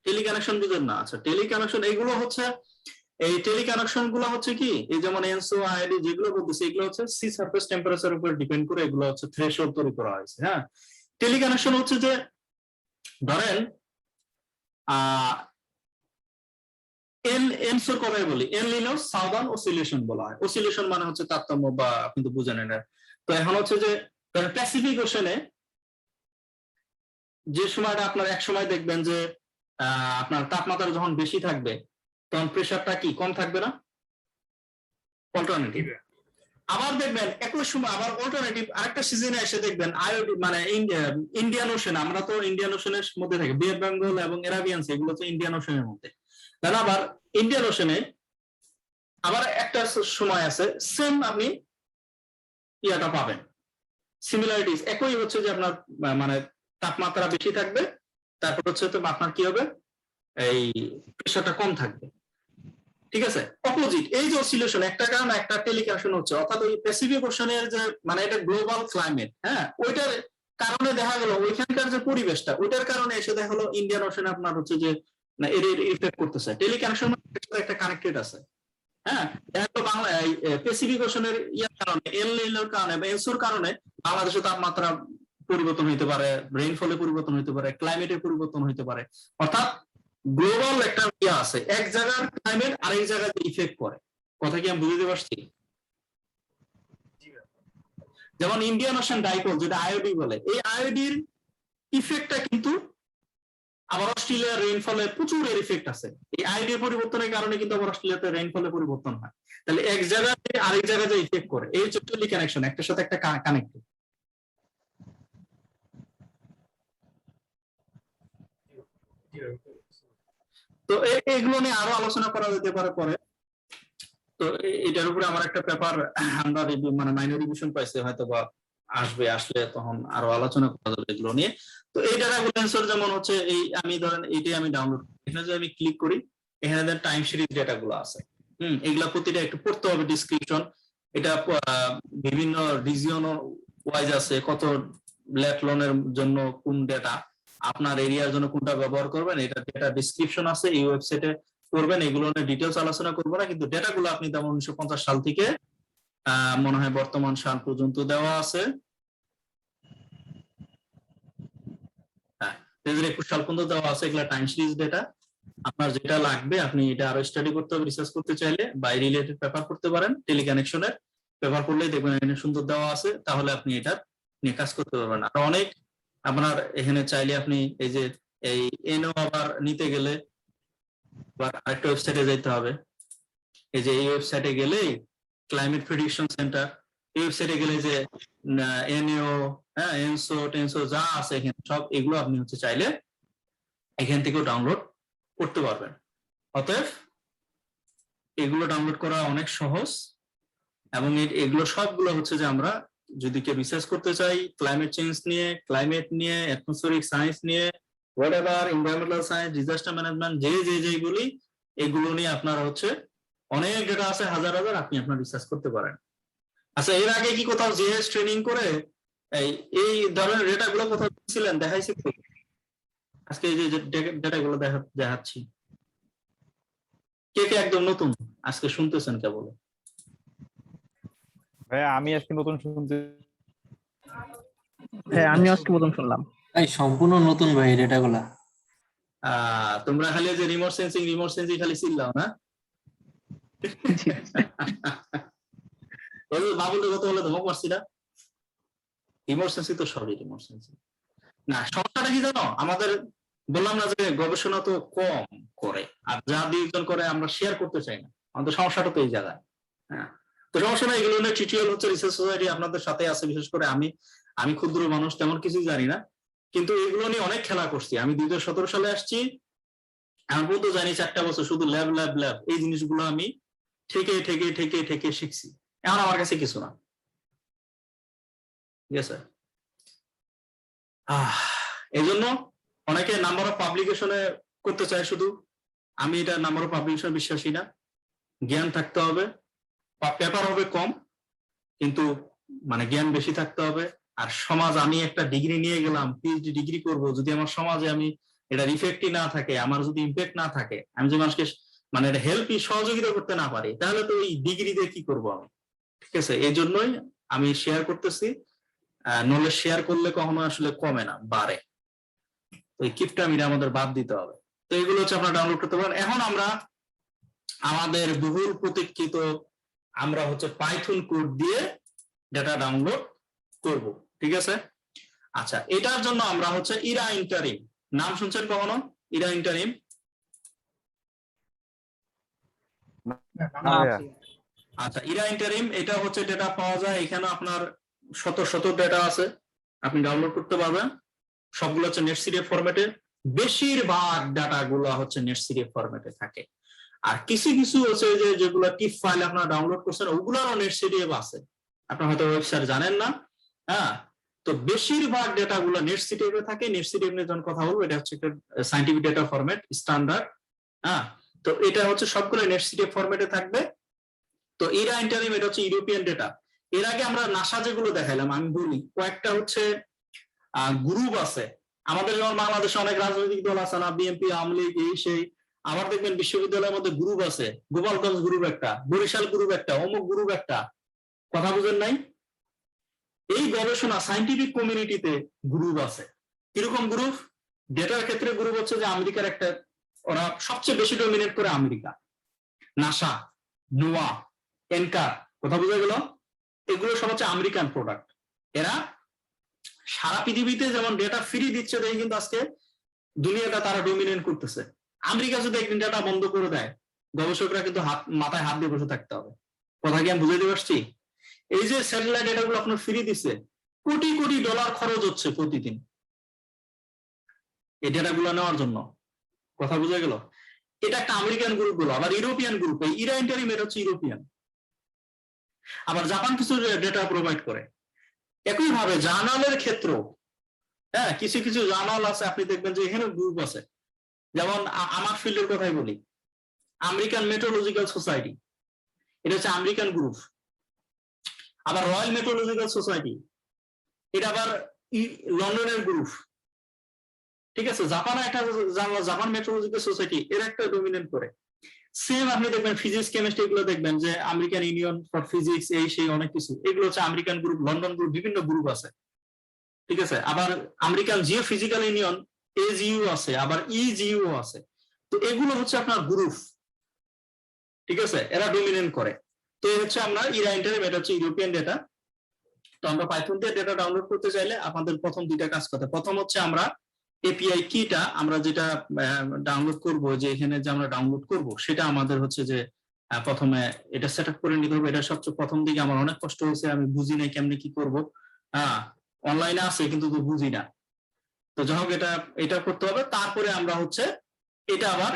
টেলি কানেকশন বুঝেন না? আচ্ছা, টেলি কানেকশন এগুলো হচ্ছে, এই টেলি কানেকশন গুলো হচ্ছে কি, এই যেমন এনসো, আইওডি যেগুলো বলতেছে, এগুলো হচ্ছে সি সারফেস টেম্পারেচার উপর ডিপেন্ড করে এগুলো হচ্ছে থ্রেশহোল্ড তৈরি করা হয়েছে, হ্যাঁ। টেলি কানেকশন হচ্ছে যে ধরেন এনসোর কথা বলি, এল নিনো সাউদার্ন অসিলেশন বলা হয়। অসিলেশন মানে হচ্ছে তারতম্য, বা আপনি তো বুঝেন এটা। তো এখন হচ্ছে যে প্যাসিফিক ওশেনে যে সময়টা আপনার এক সময় দেখবেন যে আপনার তাপমাত্রা যখন বেশি থাকবে তখন প্রেসারটা কি কম থাকবে না? অল্টারনেটিভ। আবার দেখবেন একই সময় আবার অল্টারনেটিভ আরেকটা সিজনে এসে দেখবেন আইওডি, মানে ইন্ডিয়ান ওশেন, আমরা তো ইন্ডিয়ান ওশেনের মধ্যে থাকি, বে অফ বেঙ্গল এবং এরাবিয়ান সি, এগুলো তো ইন্ডিয়ান ওশেনের মধ্যে। তাহলে আবার ইন্ডিয়ান ওশেনে আবার একটা সময় আছে সেম আপনি ইয়াটা পাবেন, সিমিলারিটিস একই হচ্ছে যে আপনার মানে তাপমাত্রা বেশি থাকবে, তারপর হচ্ছে তো আপনার কি হবে, এই প্রেসারটা কম থাকবে, ঠিক আছে। অপোজিট, এই যে অসিলেশন, একটা কারণ একটা টেলিকানেকশন হচ্ছে, অর্থাৎ ওই প্যাসিফিক ওশেনের যে মানে এটা গ্লোবাল ক্লাইমেট, হ্যাঁ, ওইটার কারণে দেখা গেল ওইখানকার যে পরিবেশটা, ওইটার কারণে এসে দেখা গেলো ইন্ডিয়ান ওশেনে আপনার হচ্ছে যে এর ইফেক্ট করতেছে। টেলিকানেকশন একটা কানেক্টেড আছে, হ্যাঁ। বাংলা প্যাসিফিক ওশেনের ইয়ার কারণে, এল নিনোর কারণে বা এনসোর কারণে বাংলাদেশে তাপমাত্রা পরিবর্তন হইতে পারে, রেইনফলে পরিবর্তন হইতে পারে, ক্লাইমেটের পরিবর্তন হইতে পারে। অর্থাৎ গ্লোবাল একটা ইয়ে আছে, এক জায়গার ক্লাইমেট আরেক জায়গাতে ইফেক্ট করে। কথা কি আমি বুঝতে পারছি? যেমন ইন্ডিয়ান ওশেন ডাইপোল, যেটা আইওডি বলে, এই আইওডির ইফেক্টটা কিন্তু আবার অস্ট্রেলিয়ার রেইনফলে প্রচুর এর ইফেক্ট আছে। এই আইওডির পরিবর্তনের কারণে কিন্তু আবার অস্ট্রেলিয়াতে রেইনফলে পরিবর্তন হয়। তাহলে এক জায়গাতে আরেক জায়গায় যে ইফেক্ট করে, এই হচ্ছে টেলি কানেকশন, একটার সাথে একটা কানেক্টেড। তো এগুলো নিয়ে আরো আলোচনা করা যেতে পারে পরে। তো এটার উপরে আমার একটা পেপার আমরা মানে মাইনর রিভিশন পাইছে, হয়তো বা আসবে, আসলে তখন আরো আলোচনা করা যাবে এগুলো নিয়ে। তো এই ডাটাগুলো অ্যান্সার যেমন হচ্ছে এই আমি ধরেন এইটাই আমি ডাউনলোড করি, এখানে যদি আমি ক্লিক করি এখানে দেন টাইম সিরিজ ডেটাগুলো আছে। এগুলা প্রতিটা একটু পড়তে হবে ডিসক্রিপশন। এটা বিভিন্ন রিজিয়ন ওয়াইজ আছে, কত লেট লোনের জন্য কোন ডেটা, আপনার এরিয়ার জন্য কোনটা ব্যবহার করবেন, এটা ডেটা ডিসক্রিপশন আছে এই ওয়েবসাইটে করবেন। এগুলো নিয়ে ডিটেলস আলোচনা করবো না, কিন্তু ডেটাগুলো আপনি তেমন 1950 সাল থেকে মনে হয় বর্তমান সাল পর্যন্ত দেওয়া আছে। 2021 সাল পর্যন্ত দেওয়া আছে, এগুলা টাইম সিরিজ ডেটা। আপনার যেটা লাগবে আপনি এটা আরো স্টাডি করতে হবে, রিসার্চ করতে চাইলে বা রিলেটেড পেপার পড়তে পারেন, টেলিকানেকশনের পেপার পড়লেই দেখবেন এখানে সুন্দর দেওয়া আছে, তাহলে আপনি এটা নিয়ে কাজ করতে পারবেন। আর অনেক আপনার এখানে চাইলে আপনি এই যে এই এনও আবার নিতে গেলে আরেকটা ওয়েবসাইটে যেতে হবে। এই যে এই ওয়েবসাইটে গেলেই ক্লাইমেট প্রেডিকশন সেন্টার, এই ওয়েবসাইটে গেলে যে এনইও, হ্যাঁ, এনসো টেনসো যা আছে এখানে সব এগুলো আপনি হচ্ছে চাইলে এখান থেকেও ডাউনলোড করতে পারবেন। অতএব এগুলো ডাউনলোড করা অনেক সহজ, এবং এগুলো সবগুলো হচ্ছে যে আমরা যদি কেউ রিসার্চ করতে চাই ক্লাইমেট চেঞ্জ নিয়ে, ক্লাইমেট নিয়ে, অ্যাটমসফিয়ারিক সায়েন্স নিয়ে, whatever, environmental science, disaster management, যেগুলি এগুলো নিয়ে আপনার হচ্ছে অনেক ডেটা আছে, হাজার হাজার, আপনি আপনার রিসার্চ করতে পারেন। আচ্ছা, এর আগে কি কোথাও জিএস ট্রেনিং করে এই ধরনের ডেটা গুলো কোথাও ছিলেন, দেখাইছি? আজকে এই যে ডেটা গুলো দেখাচ্ছি, কে কে একদম নতুন আজকে শুনতেছেন কেবল? ভাইয়া আমি আজকে নতুন শুনতে। হ্যাঁ আমি আজকে প্রথম শুনলাম। ভাই সম্পূর্ণ নতুন ভাই ডেটাগুলা। তোমরা খালি যে রিমোট সেন্সিং খালি চিল্লাও না? বাবুলের কথা বলে ধমক মারছি না? রিমোট সেন্সিং তো সবই রিমোট সেন্সিং না। সমস্যাটা কি জানো, আমাদের বললাম না যে গবেষণা তো কম করে, আর যা দুইজন করে আমরা শেয়ার করতে চাই না, আমাদের সমস্যাটা তো এই জায়গায়। হ্যাঁ, তো সমস্যা না, এগুলো নিয়ে টিউটোরিয়াল হচ্ছে, রিসার্চ সোসাইটি আপনাদের সাথে আছে। বিশেষ করে আমি ক্ষুদ্র মানুষ, তেমন কিছুই জানি না, কিন্তু এগুলো নিয়ে অনেক খেলা করছি। আমি 2017 সালে আসছি, এখন পর্যন্ত জানি 4টা বছর শুধু ল্যাব ল্যাব ল্যাব, এই জিনিসগুলো আমি ঠেকে ঠেকে ঠেকে ঠেকে শিখছি। এখন আমার কাছে কিছু না, ঠিক আছে? এই জন্য অনেকে নাম্বার অফ পাবলিকেশনে করতে চায় শুধু, আমি এটা নাম্বার অফ পাবলিকেশন বিশ্বাসী না। জ্ঞান থাকতে হবে, পেপার হবে কম, কিন্তু মানে জ্ঞান বেশি থাকতে হবে। আর সমাজ, আমি একটা ডিগ্রি নিয়ে গেলাম, পিএইচডি ডিগ্রি করব, যদি আমার সমাজে আমি এটা ইফেক্টই না থাকে, আমার যদি ইম্প্যাক্ট না থাকে, আমি যদি মানুষকে মানে এটা সহযোগিতা করতে না পারি, তাহলে তো ওই ডিগ্রি দিয়ে কি করবো আমি? ঠিক আছে, এই জন্যই আমি শেয়ার করতেছি। নলেজ শেয়ার করলে কখনো আসলে কমে না, বাড়ে। ওই কিপটামিটা আমাদের বাদ দিতে হবে। তো এগুলো হচ্ছে আপনারা ডাউনলোড করতে পারেন। এখন আমরা আমাদের বহুল প্রতীক্ষিত আমরা হচ্ছে পাইথন কোড দিয়ে ডেটা ডাউনলোড করব, ঠিক আছে? আচ্ছা, এটার জন্য আমরা হচ্ছে ইরা ইন্টারিম, নাম শুনছেন কখনো? ইরা ইন্টারিম? আচ্ছা, ইরা ইন্টারিম এটা হচ্ছে ডেটা পাওয়া যায় এখানে, আপনার শত শত ডেটা আছে, আপনি ডাউনলোড করতে পারবেন। সবগুলো হচ্ছে নেটসিডিএফ ফরম্যাটে, বেশিরভাগ ডাটা গুলো হচ্ছে নেটসিডিএফ ফরম্যাটে থাকে। আর কিছু কিছু হচ্ছে যে যেগুলো টিপ ফাইল আপনারা ডাউনলোড করছেন ওগুলোরও নেটসিডিএফ আছে, আপনারা হয়তো ওয়েবসাইট জানেন না। হ্যাঁ, তো বেশিরভাগ ডেটা গুলো নেটসিডিএফ এ থাকে। নেটসিডিএফ নিয়ে যখন কথা বলবো, এটা হচ্ছে একটা সায়েন্টিফিক ডেটা ফরম্যাট, স্ট্যান্ডার্ড। হ্যাঁ, তো এটা হচ্ছে সবগুলো নেটসিডিএফ ফরম্যাটে থাকবে। তো ইরা ইন্টারিম এটা হচ্ছে ইউরোপিয়ান ডেটা। এর আগে আমরা নাসা যেগুলো দেখাইলাম, আমি বলি কয়েকটা হচ্ছে গ্রুপ আছে। আমাদের যেমন বাংলাদেশে অনেক রাজনৈতিক দল আছে না, বিএনপি, আওয়ামী লীগ, এই সেই। আবার দেখবেন বিশ্ববিদ্যালয়ের মধ্যে গ্রুপ আছে, গোপালগঞ্জ গ্রুপ একটা, বরিশাল গ্রুপ একটা, অমুক গ্রুপ একটা। কথা বুঝেন নাই? এই গবেষণা সায়েন্টিফিক কমিউনিটিতে গ্রুপ আছে। কিরকম গ্রুপ? ডেটার ক্ষেত্রে গ্রুপ হচ্ছে যে আমেরিকার একটা, ওরা সবচেয়ে বেশি ডমিনেট করে আমেরিকা, নাসা, নোয়া, এনকার। কথা বোঝা গেল? এগুলো সব হচ্ছে আমেরিকান প্রোডাক্ট। এরা সারা পৃথিবীতে যেমন ডেটা ফ্রি দিচ্ছে, দেখি কিন্তু আজকে দুনিয়াটা তারা ডমিনেট করতেছে। আমেরিকা যদি একদিন ডেটা বন্ধ করে দেয়, গবেষকরা কিন্তু মাথায় হাত দিয়ে বসে থাকতে হবে। কথা কি আমি বুঝাইতে পারছি? এই যে স্যাটেলাইট ডেটাগুলো আপনার ফ্রি দিচ্ছে, কোটি কোটি ডলার খরচ হচ্ছে প্রতিদিন এই ডেটাগুলো নেওয়ার জন্য। কথা বোঝা গেল? এটা একটা আমেরিকান গ্রুপ গুলো। আবার ইউরোপিয়ান গ্রুপ, এই ইরা ইন্টারিম এটা হচ্ছে ইউরোপিয়ান। আবার জাপান কিছু ডেটা প্রোভাইড করে। একইভাবে জার্নালের ক্ষেত্র, হ্যাঁ কিছু কিছু জার্নাল আছে আপনি দেখবেন যে এখানে গ্রুপ আছে, যেমন আমার ফিল্ডের কথাই বলি, আমেরিকান মেট্রোলজিক্যাল সোসাইটি, এটা হচ্ছে আমেরিকান গ্রুপ। আবার রয়্যাল মেট্রোলজিক্যাল সোসাইটি, এটা আবার লন্ডনের গ্রুপ। ঠিক আছে, জাপানে একটা জাপান মেট্রোলজিক্যাল সোসাইটি, এর একটা ডমিনেট করে। সেম আপনি দেখবেন ফিজিক্স কেমিস্ট্রি, এগুলো দেখবেন যে আমেরিকান ইউনিয়ন ফর ফিজিক্স, এই সেই অনেক কিছু, এগুলো হচ্ছে আমেরিকান গ্রুপ, লন্ডন গ্রুপ, বিভিন্ন গ্রুপ আছে। ঠিক আছে, আবার আমেরিকান জিও ফিজিক্যাল ইউনিয়ন, এজিইউ আছে, আবার ইজিইউ আছে। তো এগুলো হচ্ছে আপনার গ্রুপ। ঠিক আছে, এরা ডমিনেট করে। তো এই হচ্ছে আমরা ইরা ইন্টারনেট, এটা হচ্ছে ইউরোপিয়ান ডেটা। তো আমরা পাইথন দিয়ে ডেটা ডাউনলোড করতে চাইলে আপনাদের প্রথম দুইটা কাজ করতে, প্রথম হচ্ছে আমরা এপিআই কিটা আমরা যেটা ডাউনলোড করব, যে এখানে যে আমরা ডাউনলোড করব, সেটা আমাদের হচ্ছে যে প্রথমে এটা সেট আপ করে নিতে হবে। এটা সবচেয়ে প্রথম দিকে আমার অনেক কষ্ট হয়েছে, আমি বুঝি নাই কেমনে কি করব। অনলাইনে আছে কিন্তু তো বুঝি না। তো যাই হোক, এটা করতে হবে। তারপরে আমরা হচ্ছে এটা আবার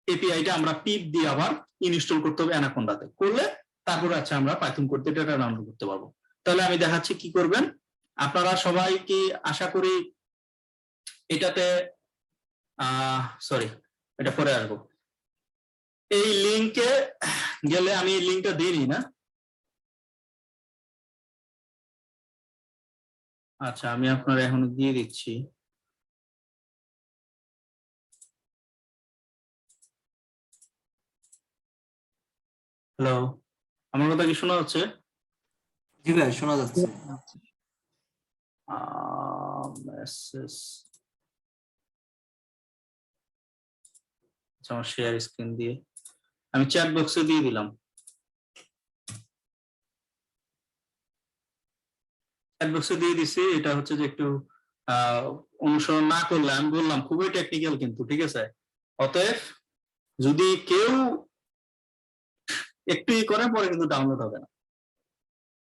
এপিআইটা আমরা পিপ দিয়ে আবার ইনস্টল করতে হবে অ্যানাকোন্ডাতে, করলে তারপরে আচ্ছা আমরা পাইথন করতে ডেটা ডাউনলোড করতে পারবো। তাহলে আমি দেখাচ্ছি কি করবেন। আপনারা সবাই কি আশা করি এটাতে সরি, এটা পরে আসবো। এই লিংকে গেলে আমি এই লিংকটা দিইনি না? আচ্ছা, আমি আপনার এখন দিয়ে দিচ্ছি। হ্যালো, আমার কথা কি শোনা যাচ্ছে? জি ভাই, শোনা যাচ্ছে। মেসেজ, আমার শেয়ার স্ক্রিন দিয়ে আমি চ্যাট বক্সে দিয়ে দিলাম। চ্যাট বক্সে দিয়ে দিছি। এটা হচ্ছে যে একটু অনুসরণ না করলে, আমি বললাম খুবই টেকনিক্যাল কিন্তু, ঠিক আছে? অতএব যদি কেউ একটু করে পরে কিন্তু ডাউনলোড হবে না,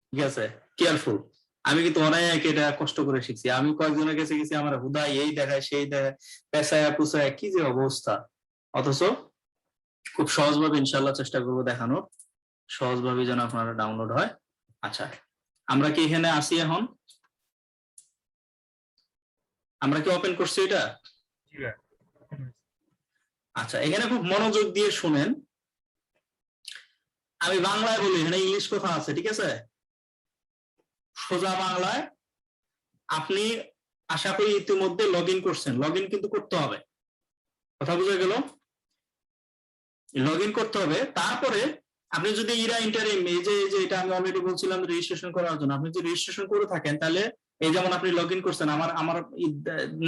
ঠিক আছে? কেয়ারফুল। আমি কিন্তু অনেক এটা কষ্ট করে শিখছি। আমি কয়েকজনের কাছে গেছি, আমার হুদাই এই দেখায় সেই দেখায়, পেশায় পুষায়, কি যে অবস্থা। অথচ খুব সহজভাবে ইনশাল্লাহ চেষ্টা করবো দেখানোর, সহজভাবে যেন আপনারা ডাউনলোড হয়। আচ্ছা, আমরা কি এখানে আসি এখন? আমরা কি ওপেন করছি এটা? আচ্ছা, এখানে খুব মনোযোগ দিয়ে শুনেন। আমি বাংলায় বলি, এখানে ইংলিশ কথা আছে, ঠিক আছে? সোজা বাংলায় আপনি আশা করি ইতিমধ্যে লগ ইন করছেন। লগ ইন কিন্তু করতে হবে, কথা বুঝে গেল? লগ ইন করতে হবে। তারপরে আপনি যদি ইরা ইন্টারিম, এই যে এটা আমি অলরেডি বলছিলাম রেজিস্ট্রেশন করার জন্য, আপনি যদি রেজিস্ট্রেশন করে থাকেন, তাহলে এই যেমন আপনি লগ ইন করছেন, আমার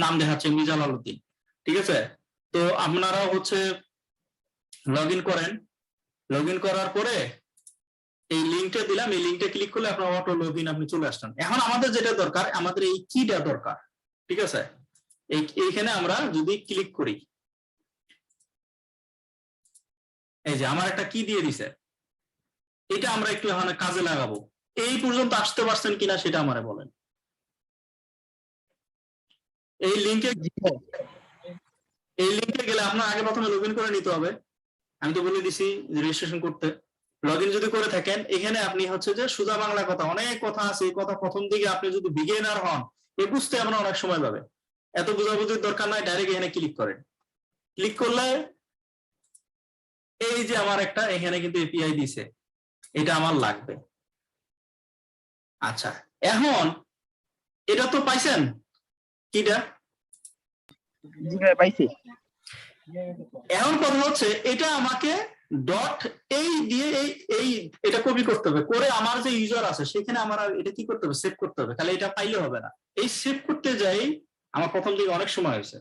নাম দেখাচ্ছে মিজাল আলউদ্দিন, ঠিক আছে? তো আপনারা হচ্ছে লগ ইন করেন। লগ ইন করার পরে এই লিঙ্কটা দিলাম, এই লিঙ্কটা ক্লিক করলে আপনার অটো লগ ইন, আপনি চলে আসছেন। এখন আমাদের যেটা দরকার, আমাদের এই কিটা দরকার, ঠিক আছে? এইখানে আমরা যদি ক্লিক করি, এই যে আমার একটা কি দিয়ে দিছে, এটা আমরা একটু এখানে কাজে লাগাবো। এই পর্যন্ত আসতে পারছেন কিনা সেটা আমারে বলেন। এই লিঙ্কে গেলে আপনার আগে প্রথমে লগ ইন করে নিতে হবে। আমি তো বলে দিছি রেজিস্ট্রেশন করতে। লগ ইন যদি করে থাকেন, এখানে আপনি হচ্ছে যে সোজা বাংলা কথা, অনেক কথা আছে, এই কথা প্রথম দিকে আপনি যদি বিগিনার হন, এ বুঝতে আপনার অনেক সময় যাবে। এত বোঝাবুঝির দরকার নাই, ডাইরেক্ট এখানে ক্লিক করেন। ক্লিক করলে এই যে আমার একটা এখানে কিন্তু এপিআই দিছে, এটা আমার লাগবে। আচ্ছা, এখন এটা তো পাইছেন কিটা? জি ভাই, পাইছি। এখন কথা হচ্ছে এটা আমাকে ডট এই দিয়ে এই এটা কপি করতে হবে, করে আমার যে ইউজার আছে সেখানে আমার এটা কি করতে হবে, সেভ করতে হবে। তাহলে এটা পাইলে হবে না, এই সেভ করতে যাই আমার প্রথম দিকে অনেক সময় হয়েছে।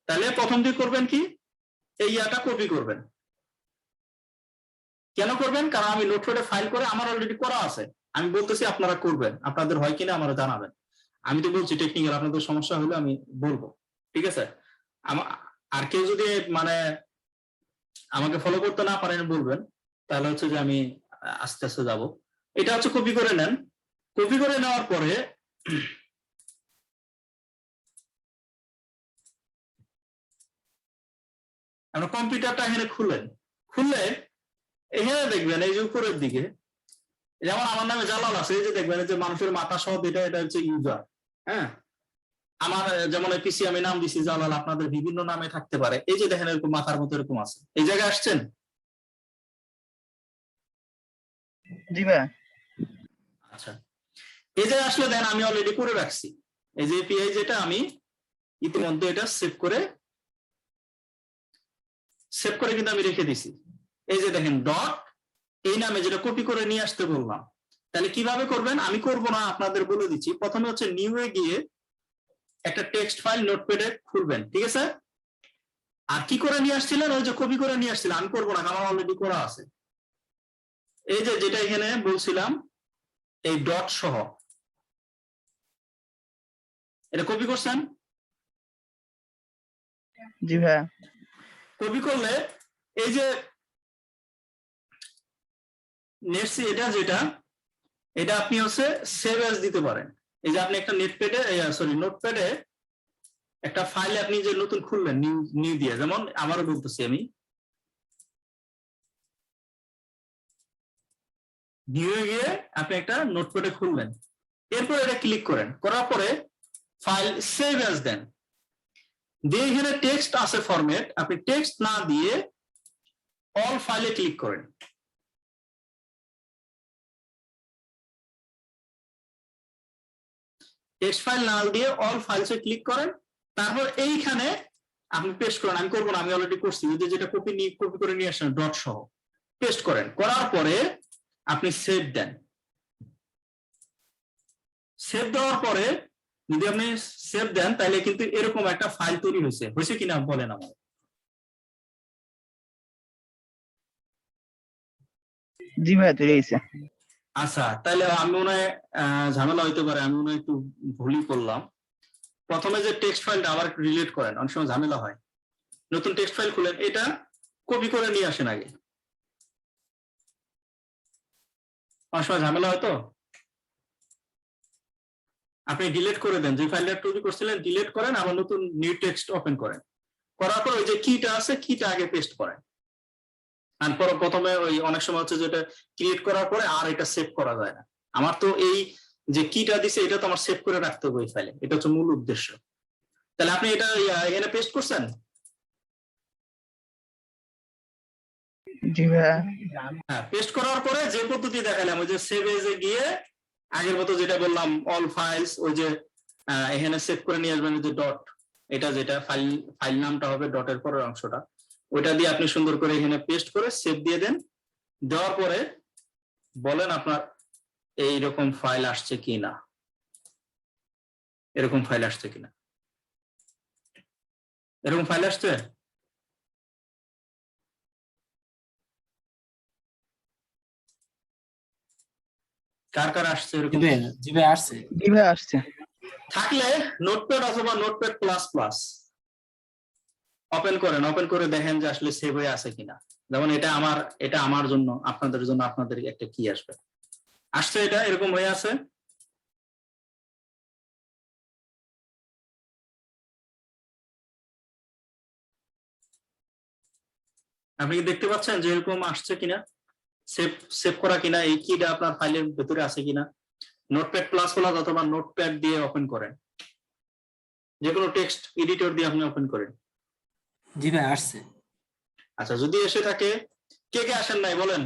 তাহলে প্রথম দিকে করবেন কি, এই ইয়াটা কপি করবেন। কেন করবেন? কারণ আমি নোটপ্যাডে ফাইল করে আমার অলরেডি করা আছে। আমি বলতেছি আপনারা করবেন, আপনাদের হয় কিনা আমার জানাবেন। আমি তো বলছি টেকনিক্যাল, আপনাদের সমস্যা হলে আমি বলবো, ঠিক আছে? আর কেউ যদি মানে আমাকে ফলো করতে না পারেন বলবেন, তাহলে হচ্ছে যে আমি আস্তে আস্তে যাব। এটা হচ্ছে কপি করে নেন। কপি করে নেওয়ার পরে আমরা কম্পিউটারটা এখানে খুললে এখানে দেখবেন এই যে উপরের দিকে যেমন আমার নামে জালাল আছে, এই যে দেখবেন এই যে মানুষের মাথা সহ এটা এটা হচ্ছে ইউজার। হ্যাঁ, আমার যেমন পিসি আমি নাম দিছি জালাল, আপনাদের বিভিন্ন নামে থাকতে পারে। এই যে দেখেন এরকম মাথার মতো এরকম আছে, এই জায়গায় আসছেন। জি ভাইয়া। আচ্ছা, এই যে আসলে দেন আমি অলরেডি করে রাখছি, এই যে এপিআই যেটা আমি ইতিমধ্যে এটা সেভ করে কিন্তু আমি রেখে দিছি। এই যে দেখেন ডট এই নামে যেটা কপি করে নিয়ে আসতে বললাম, তাহলে কিভাবে করবেন আমি করব না, আপনাদের বলে দিচ্ছি। প্রথমে হচ্ছে নিউ এ গিয়ে একটা টেক্সট ফাইল নোটপ্যাডে খুলবেন, ঠিক আছে? আর কি করে নিয়ে আসছিলেন, ওই যে কপি করে নিয়ে আসছিলেন, আমি করবো না, আমার অলরেডি করা আছে। এই যে যেটা এখানে বলছিলাম এই ডট সহ এটা কপি করছেন। জি ভাইয়া। কপি করলে এই যে নেটসি এটা যেটা এটা আপনি হচ্ছে সেভ অ্যাজ দিতে পারেন। এই যে আপনি একটা নোটপ্যাডে একটা ফাইলে আপনি যে নতুন খুললেন নিউ দিয়ে, যেমন আবারও বলতেছি আমি নিউ এ গিয়ে আপনি একটা নোটপ্যাডে খুললেন, এরপর এটা ক্লিক করেন, করার পরে ফাইল সেভ অ্যাজ দেন, দিয়ে এখানে টেক্সট আছে ফরম্যাট, আপনি টেক্সট না দিয়ে অল ফাইলে ক্লিক করেন। টেক্সট ফাইল না দিয়ে অল ফাইলসে ক্লিক করেন, তারপর এইখানে আপনি পেস্ট করেন। আমি করবো না, আমি অলরেডি করছি, যেটা কপি করে নিয়ে আসেন ডট সহ পেস্ট করেন, করার পরে আপনি সেভ দেন। সেভ দেওয়ার পরে যদি আপনি সেভ দেন তাহলে কিন্তু এরকম একটা ফাইল তৈরি হয়েছে কিনা বলেন আমার। জি ভাইয়া তৈরি হয়েছে। আচ্ছা, তাহলে আমি মনে হয় ঝামেলা হইতে পারে, আমি মনে হয় একটু ভুলই করলাম। প্রথমে যে টেক্সট ফাইলটা আবার একটু রিলেট করেন, অনেক সময় ঝামেলা হয়। নতুন টেক্সট ফাইল খুলেন, এটা কপি করে নিয়ে আসেন আগে, অনেক সময় ঝামেলা হয় তো। আপনি ডিলিট করে দেন, যে ফাইলটা তৈরি করছিলেন ডিলিট করেন, আবার নতুন নিউ টেক্সট ওপেন করেন, করার পর ওই যে কিটা আছে কিটা আগে পেস্ট করেন। আর প্রথমে ওই অনেক সময় হচ্ছে যেটা ক্রিয়েট করার পরে আর এটা সেভ করা যায় না। আমার তো এই যে কিটা দিছে এটা তো আমার সেভ করে রাখতে হবে ওই ফাইলে, এটা হচ্ছে মূল উদ্দেশ্য। তাহলে আপনি এটা এখানে পেস্ট করছেন। জি ভাইয়া। হ্যাঁ, পেস্ট করার পরে যে পদ্ধতি দেখালাম, ওই যে সেভ এজে গিয়ে আগের মতো যেটা বললাম অল ফাইলস, ওই যে এখানে সেভ করে নিয়ে আসবেন যে ডট, এটা যেটা ফাইল নামটা হবে ডটের পরের অংশটা, ওইটা দিয়ে আপনি সুন্দর করে এখানে পেস্ট করে সেভ দিয়ে দেন। দেওয়ার পরে বলেন আপনার এইরকম ফাইল আসছে কিনা, এরকম ফাইল আসছে কিনা, এরকম ফাইল আসছে। কার কার আসছে এরকম? জি ভাই আসছে। জি ভাইয়া আসছে। থাকলে নোটপ্যাড অথবা নোটপ্যাড প্লাস প্লাস ওপেন করেন, ওপেন করে দেখেন যে আসলে সেভ হয়ে আছে কিনা। যেমন এটা আমার জন্য, আপনাদের জন্য আপনাদের একটা কি আসবে, আসছে এটা এরকম হয়ে আছে। আপনি কি দেখতে পাচ্ছেন যে এরকম আসছে কিনা, সেভ সেভ করা কিনা, এই কিটা আপনার ফাইলের ভেতরে আছে কিনা। নোটপ্যাড প্লাস প্লাস অথবা নোটপ্যাড দিয়ে ওপেন করেন, যে কোনো টেক্সট এডিটর দিয়ে আপনি ওপেন করেন। জি ভাই আসছে। আচ্ছা, যদি এসে থাকে, কে কে আসেন নাই বলেন,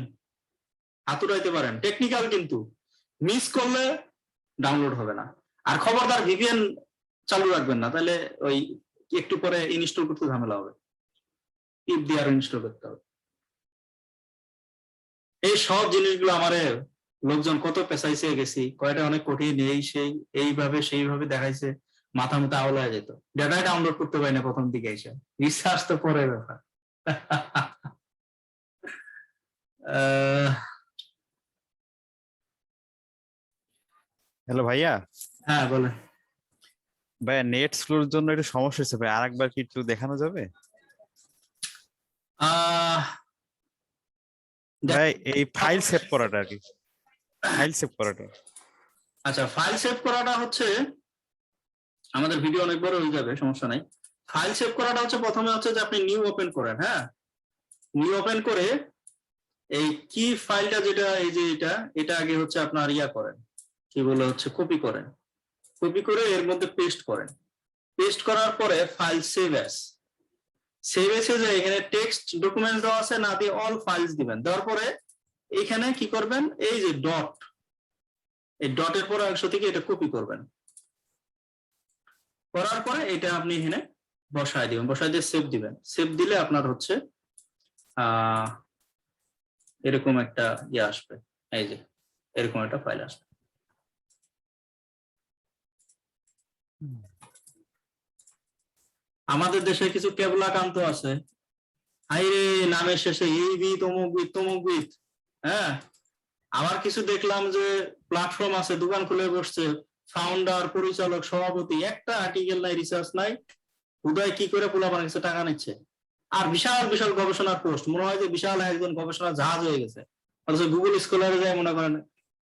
হাত উঠাইতে পারেন। টেকনিক্যাল কিন্তু, মিস করলে ডাউনলোড হবে না। আর খবরদার ভিপিএন চালু রাখবেন না, তাহলে ওই একটু পরে ইনস্টল করতে ঝামেলা হবে, টিপ দিয়ে আর ইনস্টল করতে হবে। এই সব জিনিসগুলো আমারে লোকজন কত পেঁচাইছে গেছি, কয়টা অনেক কঠিন, এই সেই এইভাবে সেইভাবে দেখাইছে, মাথা মতো আওলা হয়ে যেত। ডাটা ডাউনলোড করতে পারি না প্রথম দিকে এসে, রিসার্চ তো পরের ব্যাপার। হ্যালো ভাইয়া। হ্যাঁ বলেন। ভাইয়া নেট স্লোর জন্য একটু সমস্যা হচ্ছে ভাই, আরেকবার কি একটু দেখানো যাবে? ভাই এই ফাইল সেভ করাটা আর কি, ফাইল সেভ করাটা। আচ্ছা, ফাইল সেভ করাটা হচ্ছে, আমাদের ভিডিও অনেক বড় হয়ে যাবে, সমস্যা নাই। ফাইল সেভ করাটা হচ্ছে প্রথমে হচ্ছে যে আপনি নিউ ওপেন করেন। হ্যাঁ, নিউ ওপেন করে এই কি ফাইলটা যেটা এই যে এটা আগে হচ্ছে আপনার ইয়া করেন, কি বলে হচ্ছে কপি করেন, কপি করে এর মধ্যে পেস্ট করেন, পেস্ট করার পরে ফাইল সেভ অ্যাজ, সেভ এসে যে এখানে টেক্সট ডকুমেন্টস দেওয়া আছে না দিয়ে অল ফাইলস দিবেন, দেওয়ার পরে এখানে কি করবেন এই যে ডট, এই ডটের পরে অংশ থেকে এটা কপি করবেন, করার পরে এটা আপনি এখানে বসায় দিবেন, বসায় দিয়ে সেভ দিবেন, সেভ দিলে আপনার হচ্ছে এরকম একটা ইয়ে আসবে, এই যে এরকম একটা ফাইল আসবে। আমাদের দেশে কিছু কেবলাকান্ত আছে, হাইরে নামের শেষে এই বিত অমুক বিত তমুক বিত, হ্যাঁ। আবার কিছু দেখলাম যে প্ল্যাটফর্ম আছে, দোকান খুলে বসছে, ফাউন্ডার, পরিচালক, সভাপতি, একটা আর্টিকেল নাই, রিসার্চ নাই, উদয় কি করে পোলাপান কাছে টাকা নিচ্ছে, আর বিশাল বিশাল গবেষণার পোস্ট, মনে হয় যে বিশাল একজন গবেষণা জাহাজ হয়ে গেছে, অথচ গুগল স্কলারে যায় মনে করেন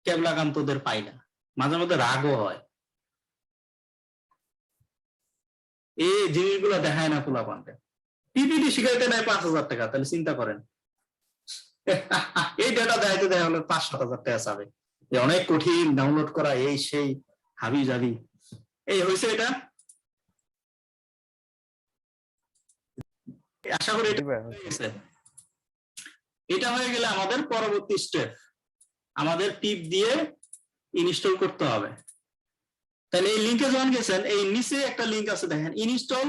কেবলাকান্তদের পাই না, মাঝে মধ্যে রাগও হয়। এই জিনিসগুলো দেখায় না পোলাপানকে, পিপিটি শিখাইতে নেয় 5,000 টাকা, তাহলে চিন্তা করেন এই ডেটা দেখাইতে দেয় হলো 5-7 হাজার টাকা চাবে, অনেক কঠিন, ডাউনলোড করা, এই সেই হাবি জাবি। এই হয়েছে এটা, আশা করি এটা হয়ে গেছে। এটা হয়ে গেলে আমাদের পরবর্তী স্টেপ, আমাদের পিপ দিয়ে ইনস্টল করতে হবে। তাহলে এই লিংকে যখন গেছেন, এই নিচে একটা লিংক আছে দেখেন, install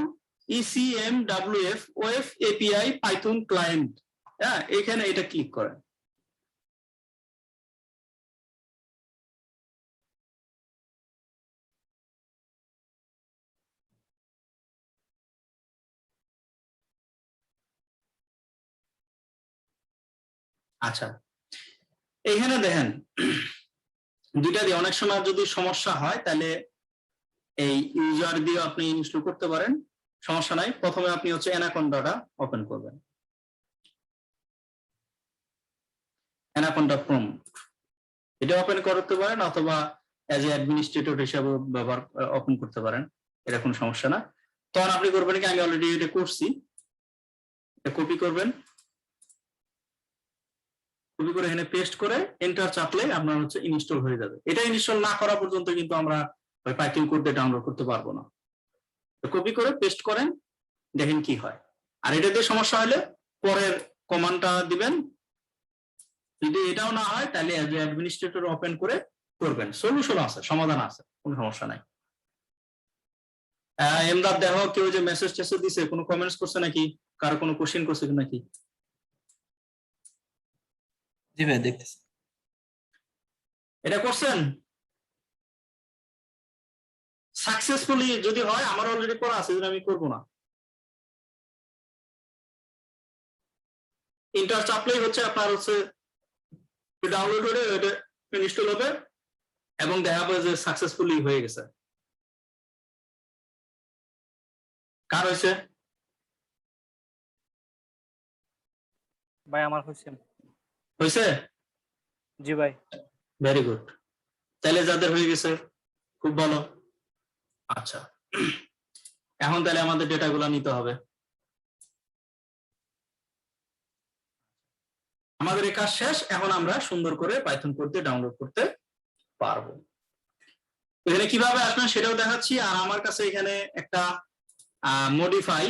ECMWF web API Python client, হ্যাঁ, এখানে এটা ক্লিক করেন। আচ্ছা, এখানে দেখেন দুইটা দিয়ে, অনেক সময় যদি সমস্যা হয় তাহলে এই ইউজার দিয়ে আপনি ইনস্টল করতে পারেন, সমস্যা নাই। প্রথমে আপনি হচ্ছে অ্যানাকোন্ডাটা ওপেন করবেন, অ্যানাকোন্ডা প্রম্পট এটা ওপেন করতে পারেন, অথবা অ্যাজ এ অ্যাডমিনিস্ট্রেটর হিসাবে ব্যবহার ওপেন করতে পারেন, এটা কোনো সমস্যা না। তখন আপনি করবেন কি, আমি অলরেডি এটা করছি, এটা কপি করবেন, কপি করে এখানে পেস্ট করে এন্টার চাপলে আপনার হচ্ছে ইনস্টল হয়ে যাবে। এটা ইনস্টল না করা পর্যন্ত কিন্তু আমরা পাইথন কোড দিয়ে ডাউনলোড করতে পারবো না। কপি করে পেস্ট করেন, দেখেন কি হয়। আর এটা দিয়ে সমস্যা হলে পরের কমান্ডটা দিবেন, যদি এটাও না হয় তাহলে অ্যাজ এ অ্যাডমিনিস্ট্রেটর ওপেন করে করবেন, সলিউশন আছে, সমাধান আছে, কোনো সমস্যা নাই। এমদাদ দেখো কেউ যে মেসেজ টেসেজ দিছে, কোনো কমেন্টস করছে নাকি, কারো কোনো কোশ্চেন করছে নাকি? জি ভাই দেখতেছি। এটা করছেন সাকসেসফুলি যদি হয়, আমার অলরেডি করা আছে, আমি করব না। ইন্টার চাপলেই হচ্ছে আপনার হচ্ছে ডাউনলোড হলে এটা ইনস্টল হবে এবং দেখাবে যে সাকসেসফুলি হয়ে গেছে। কার হয়েছে? ভাই আমার হচ্ছে। হয়েছে? জি ভাই। Very good. তাহলে যাদের হয়ে গেছে খুব ভালো। আচ্ছা, এখন তাহলে আমাদের ডেটাগুলো নিতে হবে। আমাদের এই কাজ শেষ, এখন আমরা সুন্দর করে পাইথন কোড দিয়ে ডাউনলোড করতে পারবো। এখানে কিভাবে আসবেন সেটাও দেখাচ্ছি। আর আমার কাছে এখানে একটা মডিফাই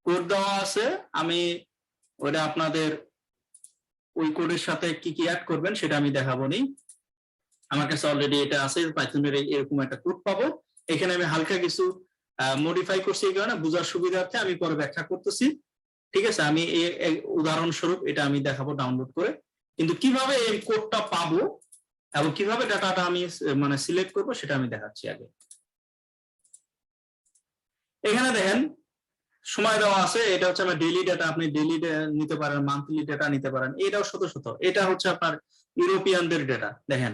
কোড দেওয়া আছে, আমি ওটা আপনাদের ওই কোডের সাথে কি কি অ্যাড করবেন সেটা আমি দেখাবো নি। আমার কাছে অলরেডি এটা আছে, পাইথনের এরকম একটা কোড পাবো। এখানে আমি হালকা কিছু মডিফাই করছি, এই কারণে বোঝার সুবিধার্থে আমি পরে ব্যাখ্যা করতেছি, ঠিক আছে? আমি উদাহরণস্বরূপ এটা আমি দেখাবো ডাউনলোড করে, কিন্তু কিভাবে এই কোডটা পাবো এবং কিভাবে ডাটাটা আমি মানে সিলেক্ট করবো সেটা আমি দেখাচ্ছি আগে। এখানে দেখেন সময় দেওয়া আছে, এটা হচ্ছে আমার ডেইলি ডাটা, আপনি ডেইলি নিতে পারেন, মান্থলি ডাটা নিতে পারেন, এটাও শত শত। এটা হচ্ছে আপনার ইউরোপিয়ানদের ডাটা, দেখেন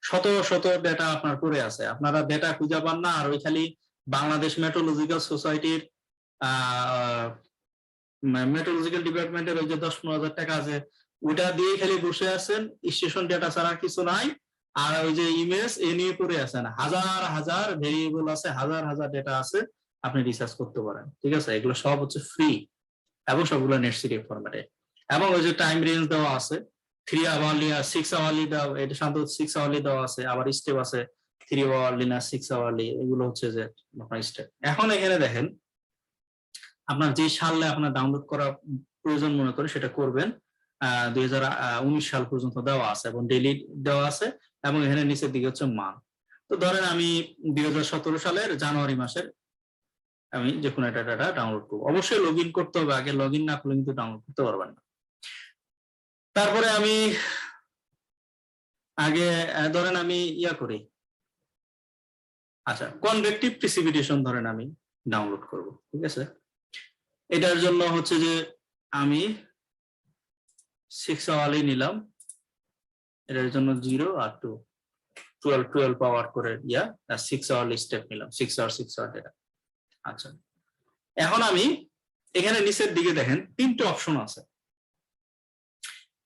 শত শত ডাটা আপনার পড়ে আছে, আপনারা ডাটা খুঁজে পান না। আর ওই খালি বাংলাদেশ মেট্রোলজিক্যাল সোসাইটির মেট্রোলজিক্যাল ডিপার্টমেন্টের ওই যে 10-15 হাজার টাকা আছে, ওটা দিয়ে খালি বসে আছেন, স্টেশন ডাটা ছাড়া কিছু নাই। আর ওই যে ইমেজ এ নিয়ে পড়ে আছেন, হাজার হাজার ভেরিয়েবল আছে, হাজার হাজার ডেটা আছে, আপনি রিসার্চ করতে পারেন, ঠিক আছে? এগুলো সব হচ্ছে ফ্রি এবং সবগুলো নেট সিরিয়াল ফরম্যাটে। এবং ওই যে টাইম রেঞ্জ দেওয়া আছে 3 আওয়ারলি আর 6 আওয়ারলি দেওয়া, এটা সাধারণত 6 আওয়ারলি দেওয়া আছে, আবার স্টেপ আছে 3 আওয়ারলি না 6 আওয়ারলি, এগুলো হচ্ছে যে আপনার স্টেপ। এখন এখানে দেখেন আপনার যে সালে আপনার ডাউনলোড করা প্রয়োজন মনে করে সেটা করবেন। 2019 সাল পর্যন্ত দেওয়া আছে এবং ডেইলি দেওয়া আছে, এবং এখানে নিচের দিকে হচ্ছে মান। তো ধরেন আমি 2017 সালের জানুয়ারি মাসের আমি যে কোনো একটা ডাটা ডাউনলোড করবো। অবশ্যই লগ ইন করতে হবে, আগে লগ ইন না করলে কিন্তু ডাউনলোড করতে পারবেন না। তারপরে আমি আগে ধরেন আমি ইয়া করি, আচ্ছা কনভেক্টিভ প্রিসিপিটেশন ধরেন আমি ডাউনলোড করব, ঠিক আছে। এটার জন্য হচ্ছে যে আমি 6 আওয়ারলি নিলাম, এটার জন্য 0 আর 2 12 পাওয়ার করে ইয়া, আর 6 আওয়ারলি স্টেপ নিলাম, 6 আওয়ার ডেটা। আচ্ছা এখন আমি এখানে নিচের দিকে দেখেন 3টে অপশন আছে।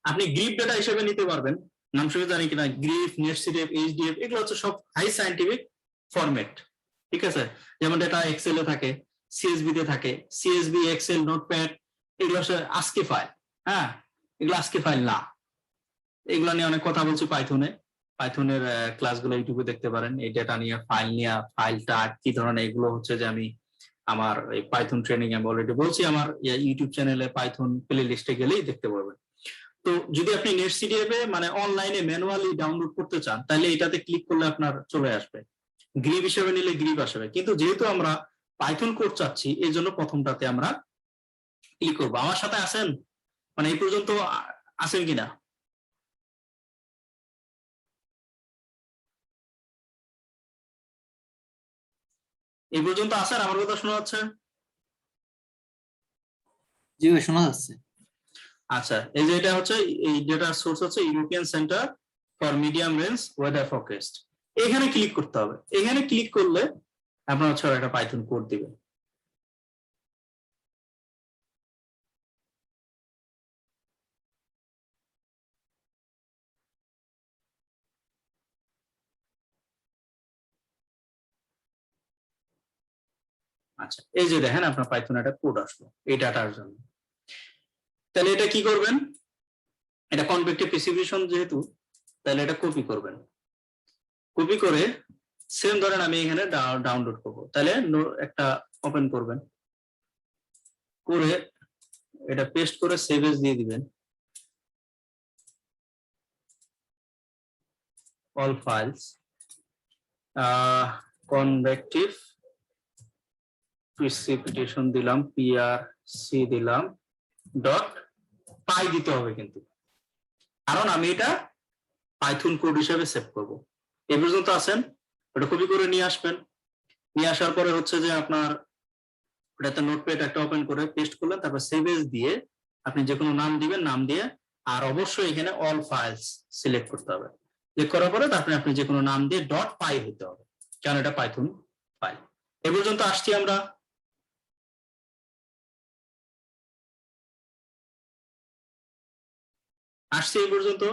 আপনি গ্রিপ ডেটা হিসেবে নিতে পারবেন, নাম শুনে জানি কিনা, গ্রিপ, নেটসিডিএফ, এইচডিএফ, এগুলো হচ্ছে সব হাই সায়েন্টিফিক ফরম্যাট, ঠিক আছে। যেমন ডেটা এক্সেল এ থাকে, সিএসবি তে থাকে, সিএসবি, এক্সেল, নোটপ্যাড, এগুলো হচ্ছে আস্কি ফাইল। হ্যাঁ, এগুলো আস্কি ফাইল না। এগুলো নিয়ে অনেক কথা বলছি পাইথনের ক্লাসগুলো ইউটিউবে দেখতে পারেন। এই ডেটা নিয়ে ফাইলটা কি ধরনের, এগুলো হচ্ছে যে আমি আমার এই পাইথন ট্রেনিং আমি অলরেডি বলছি, আমার ইউটিউব চ্যানেলে পাইথন প্লে লিস্টে গেলেই দেখতে পারবেন। তো যদি আপনি নেটসিডিএফ এ মানে অনলাইনে ম্যানুয়ালি ডাউনলোড করতে চান, তাহলে এটাতে ক্লিক করলে আপনার চলে আসবে। গ্রিপ হিসেবে নিলে গ্রিপ আসবে, কিন্তু যেহেতু আমরা পাইথন কোড চাচ্ছি এই জন্য প্রথমটাতে আমরা ক্লিক করবো। আমার সাথে আছেন, মানে এই পর্যন্ত আছেন কিনা? এই পর্যন্ত আছেন? আমার কথা শোনা যাচ্ছে? জি ভাই শোনা যাচ্ছে। আচ্ছা, এই যে এটা হচ্ছে, এই ডেটার সোর্স হচ্ছে European centre for medium range weather forecast. এখানে ক্লিক করতে হবে। এখানে ক্লিক করলে আপনার হচ্ছে একটা পাইথন কোড দিবে। আচ্ছা, এই যে দেখেন আপনার পাইথন একটা কোড আসলো এই ডাটার জন্য। তাহলে এটা কি করবেন, এটা কনভেক্টিভ প্রিসিপিটেশন যেহেতু, তাহলে এটা কপি করবেন। কপি করে সেম ধরেন আমি এখানে ডাউনলোড করব, তাহলে একটা ওপেন করবেন, করে এটা পেস্ট করে সেভ এজ দিয়ে দিবেন, অল ফাইলস, কনভেক্টিভ প্রিসিপিটেশন দিলাম, পিআরসি দিলাম, ডট পাই দিতে হবে কিন্তু, কারণ আমি এটা পাইথন কোড হিসেবে সেভ করব। এই পর্যন্ত আছেন, ওটা কপি করে নিয়ে আসবেন। নিয়ে আসার পরে হচ্ছে যে আপনার ওটাতে নোটপ্যাড একটা ওপেন করে পেস্ট করলেন, তারপর সেভ এজ দিয়ে আপনি যে কোনো নাম দিবেন, নাম দিয়ে, আর অবশ্যই এখানে অল ফাইলস সিলেক্ট করতে হবে। ক্লিক করার পরে তারপরে আপনি যে কোনো নাম দিয়ে ডট পাই হতে হবে, কারণ এটা পাইথন ফাইল। এ পর্যন্ত আসছি আমরা। আসছি এই পর্যন্ত।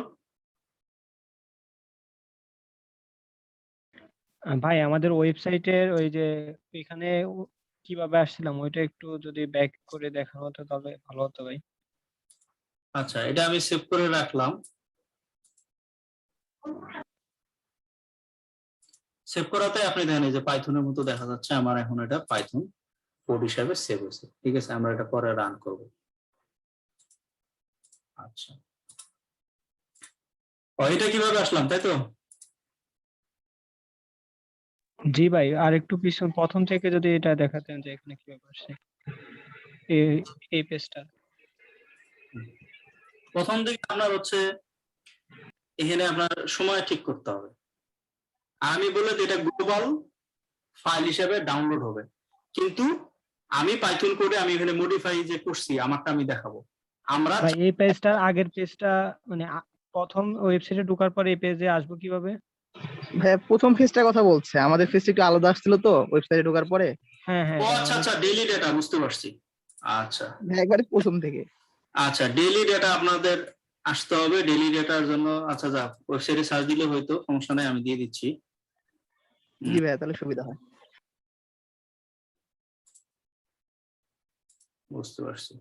ভাই আমাদের ওয়েবসাইটের ওই যে এখানে কিভাবে আসছিলাম ওইটা একটু যদি ব্যাক করে দেখানো হতো তাহলে ভালো হতো ভাই। আচ্ছা, এটা আমি সেভ করে রাখলাম। সেভ করাতে আপনি দেখেন এই যে পাইথনের মতো দেখা যাচ্ছে, আমার এখন এটা পাইথন কোড হিসাবে সেভ হয়েছে, ঠিক আছে। আমরা এটা পরে রান করব। আচ্ছা, এটা কিভাবে আসলাম, তাই তো? জি ভাই, আর একটু পিছন প্রথম থেকে যদি এটা দেখাতেন যে এখানে কিভাবে আসছে এই এই পেজটা। প্রথম দিকে আপনার হচ্ছে এখানে আপনার সময় ঠিক করতে হবে। আমি বলে এটা গ্লোবাল ফাইল হিসেবে ডাউনলোড হবে, কিন্তু আমি পাইথন কোডে আমি এখানে মডিফাই যে করছি আমারটা আমি দেখাবো। আমরা ভাই এই পেজটা আগের পেজটা মানে প্রথম ওয়েবসাইটে ঢোকার পরে এই পেজে আসবো কিভাবে? ভাই প্রথম ফেজটার কথা বলছে, আমাদের ফেজটা একটু আলাদা আসছিল তো ওয়েবসাইটে ঢোকার পরে। হ্যাঁ হ্যাঁ ও ভাই, আচ্ছা আচ্ছা, ডেইলি ডেটা বুঝতে পারছি। আচ্ছা ভাই একবারে প্রথম থেকে। আচ্ছা, ডেইলি ডেটা আপনাদের আসতে হবে। ডেইলি ডেটার জন্য আচ্ছা যা ওয়েবসাইটে সার্চ দিলে হয়তো, সমস্যা নাই, আমি দিয়ে দিচ্ছি। জি ভাই, তাহলে সুবিধা হয়। বুঝতে পারছি।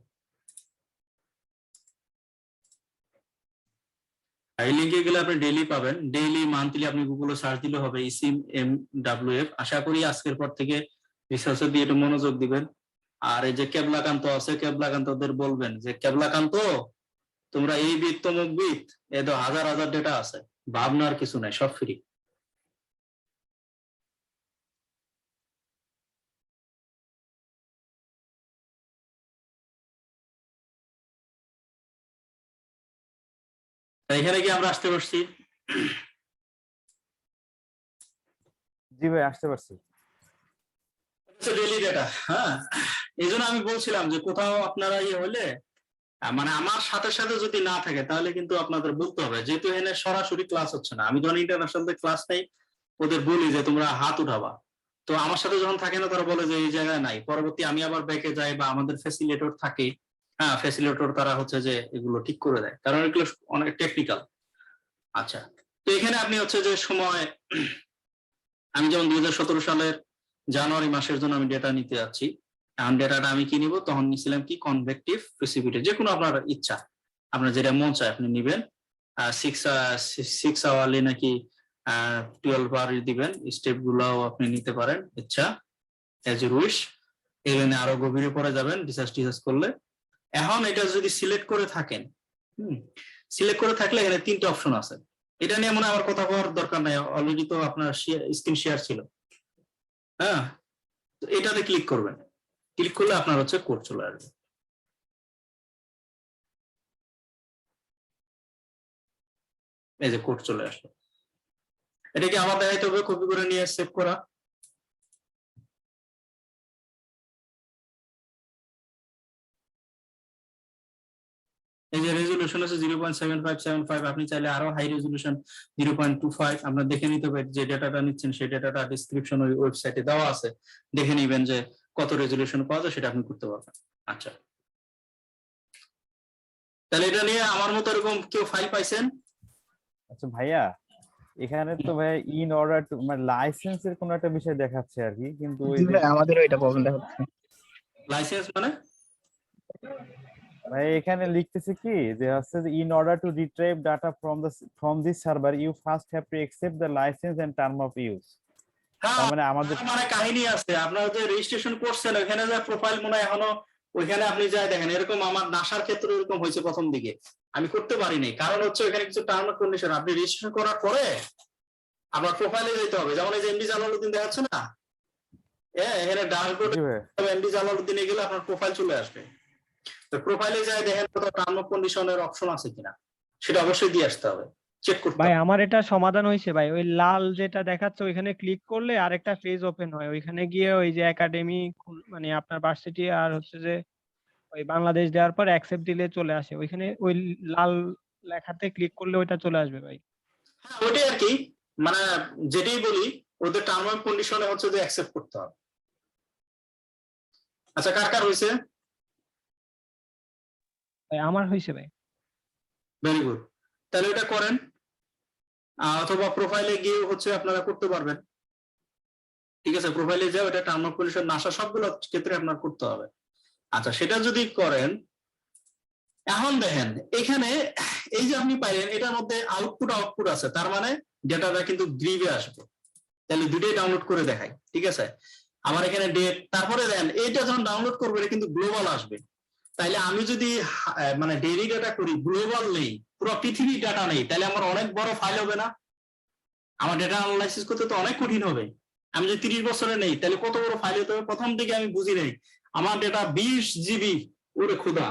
এই লিঙ্কে গেলে আপনি ডেইলি পাবেন, ডেইলি মান্থলি আপনি গুগলে সার্চ দিলে হবে ইসিম MWF। আশা করি আজকের পর থেকে রিসার্চের দিয়ে একটু মনোযোগ দিবেন। আর এই যে কেবলাকান্ত আছে, কেবলাকান্তদের বলবেন যে কেবলাকান্ত তোমরা এই বিট তমুক বিট, এ তো হাজার হাজার ডেটা আছে, ভাবনার কিছু নাই, সব ফ্রি। এখানে কি আমরা আসতে পারছি? জি ভাই আসতে পারছি। ডেইলি ডেটা, হ্যাঁ, এই জন্য আমি বলছিলাম যে কোথাও আপনারা ইয়ে হলে মানে আমার সাথে সাথে যদি না থাকে তাহলে কিন্তু আপনাদের বলতে হবে, যেহেতু এখানে সরাসরি ক্লাস হচ্ছে না। আমি যখন ইন্টারন্যাশনাল ক্লাস নেই ওদের বলি যে তোমরা হাত উঠাবা, তো আমার সাথে যখন থাকে না তারা বলে যে এই জায়গায় নাই, পরবর্তী আমি আবার ব্যাকে যাই বা আমাদের ফ্যাসিলিটেটর থাকে, হ্যাঁ ফ্যাসিলিটেটর তারা হচ্ছে যে এগুলো ঠিক করে দেয়, কারণ এগুলো অনেক টেকনিক্যাল। আচ্ছা, তো এখানে আপনি হচ্ছে যে সময়, আমি যেমন 2017 সালের জানুয়ারি মাসের জন্য আমি ডেটা নিতে যাচ্ছি। এখন ডেটাটা আমি কি নিব, তখন নিছিলাম কি কনভেকটিভ প্রেসিপিটেট, যে কোনো আপনার ইচ্ছা, আপনার যেটা মন চায় আপনি নিবেন। 6 আওয়ারলি নাকি 12 আওয়ার দিবেন, স্টেপ গুলাও আপনি নিতে পারেন ইচ্ছা, এজ ইউ উইশ। এখানে আরো গভীরে পড়ে যাবেন রিসার্চ করলে। এখন এটা যদি সিলেক্ট করে থাকেন, সিলেক্ট করে থাকলে এখানে 3টে অপশন আছে। এটা নিয়ে মনে হয় আমার কথা বলার দরকার নাই, অলরেডি তো আপনার স্ক্রিন শেয়ার ছিল। হ্যাঁ, তো এটাতে ক্লিক করবেন, ক্লিক করলে আপনার হচ্ছে কোড চলে আসবে। এই যে কোড চলে আসলো, এটাকে আমার দেখাইতে হবে কপি করে নিয়ে সেভ করা। এই যে রেজলিউশন আছে 0.7575, আপনি চাইলে আরো হাই রেজলিউশন 0.25 আপনার দেখে নিতে পারেন। যে ডেটাটা নিচ্ছেন সেই ডেটাটা ডিসক্রিপশন ওই ওয়েবসাইটে দেওয়া আছে, দেখে নিবেন যে কত রেজলিউশন পাওয়া যায়, সেটা আপনি করতে পারবেন। আচ্ছা, তাহলে এটা নিয়ে আমার মতো এরকম কেউ ফাইল পাইছেন? আচ্ছা ভাইয়া, এখানে তো ভাই ইন অর্ডার টু মানে লাইসেন্সের কোন একটা বিষয় দেখাচ্ছে আর কি, কিন্তু ওই যে আমাদেরও এটা প্রবলেম দেখাচ্ছে। লাইসেন্স মানে? ভাই এখানে লিখতেছে কি যে হচ্ছে in order to retrieve data from this server you first have to accept the licence and term of use. তার মানে আমাদের মানে কাহিনী আছে, আপনারা যে রেজিস্ট্রেশন করছেন ওখানে যে প্রোফাইল মনে হয় এখনো ওইখানে আপনি যাই দেখেন, এরকম আমার নাসার ক্ষেত্রে এরকম হয়েছে প্রথম দিকে, আমি করতে পারিনি, কারণ হচ্ছে ওখানে কিছু টার্ম এন্ড কন্ডিশন, আপনি রেজিস্ট্রেশন করার পরে আপনার প্রোফাইলে যেতে হবে। যেমন এই যে এমডি জালালউদ্দিন দেখাচ্ছে না, এখানে ড্যাশবোর্ডে এমডি জালালউদ্দিনে গেলে আপনার প্রোফাইল চলে আসবে। তো প্রোফাইলে যাই দেখেন কোথাও টার্ম অফ কন্ডিশনের অপশন আছে কিনা, সেটা অবশ্যই দিয়ে আসতে হবে, চেক করতে ভাই হবে। আমার এটা সমাধান হয়েছে ভাই, ওই লাল যেটা দেখাচ্ছে ওইখানে ক্লিক করলে আরেকটা পেজ ওপেন হয়, ওইখানে গিয়ে ওই যে একাডেমি মানে আপনার ভার্সিটি আর হচ্ছে যে ওই বাংলাদেশ দেওয়ার পর অ্যাকসেপ্ট দিলে চলে আসে, ওইখানে ওই লাল লেখাতে ক্লিক করলে ওইটা চলে আসবে ভাই। হ্যাঁ, ওইটাই আর কি, মানে যেটাই বলি ওদের টার্ম অফ কন্ডিশনে হচ্ছে যে অ্যাকসেপ্ট করতে হবে। আচ্ছা, কার কার হয়েছে? ভাই আমার হয়েছে ভাই। ভেরি গুড, তাহলে এটা করেন, অথবা প্রোফাইলে গিয়ে হচ্ছে আপনারা করতে পারবেন। ঠিক আছে, প্রোফাইলে যাও, এটা টার্ম অফ কন্ডিশন নাসা সবগুলো ক্ষেত্রে আপনার করতে হবে। আচ্ছা, সেটা যদি করেন, এখন দেখেন এখানে এই যে আপনি পাইলেন এটার মধ্যে আউটপুট আছে, তার মানে ডেটাটা কিন্তু গ্রিভে আসবে। তাহলে দুটোই ডাউনলোড করে দেখাই, ঠিক আছে। আমার এখানে ডেট, তারপরে দেন এইটা যখন ডাউনলোড করবো এটা কিন্তু গ্লোবাল আসবে। তাইলে আমি যদি মানে ডেইলি ডাটা করি, গ্লোবাল নেই, পুরো পৃথিবীর ডাটা নেই, তাহলে আমার অনেক বড় ফাইল হবে না? আমার ডেটা অ্যানালাইসিস করতে তো অনেক কঠিন হবে। আমি যদি 30 বছরে নেই তাহলে কত বড় ফাইল হতে হবে, প্রথম দিকে আমি বুঝি নেই। আমার ডেটা 20 GB, ওরে খোদা,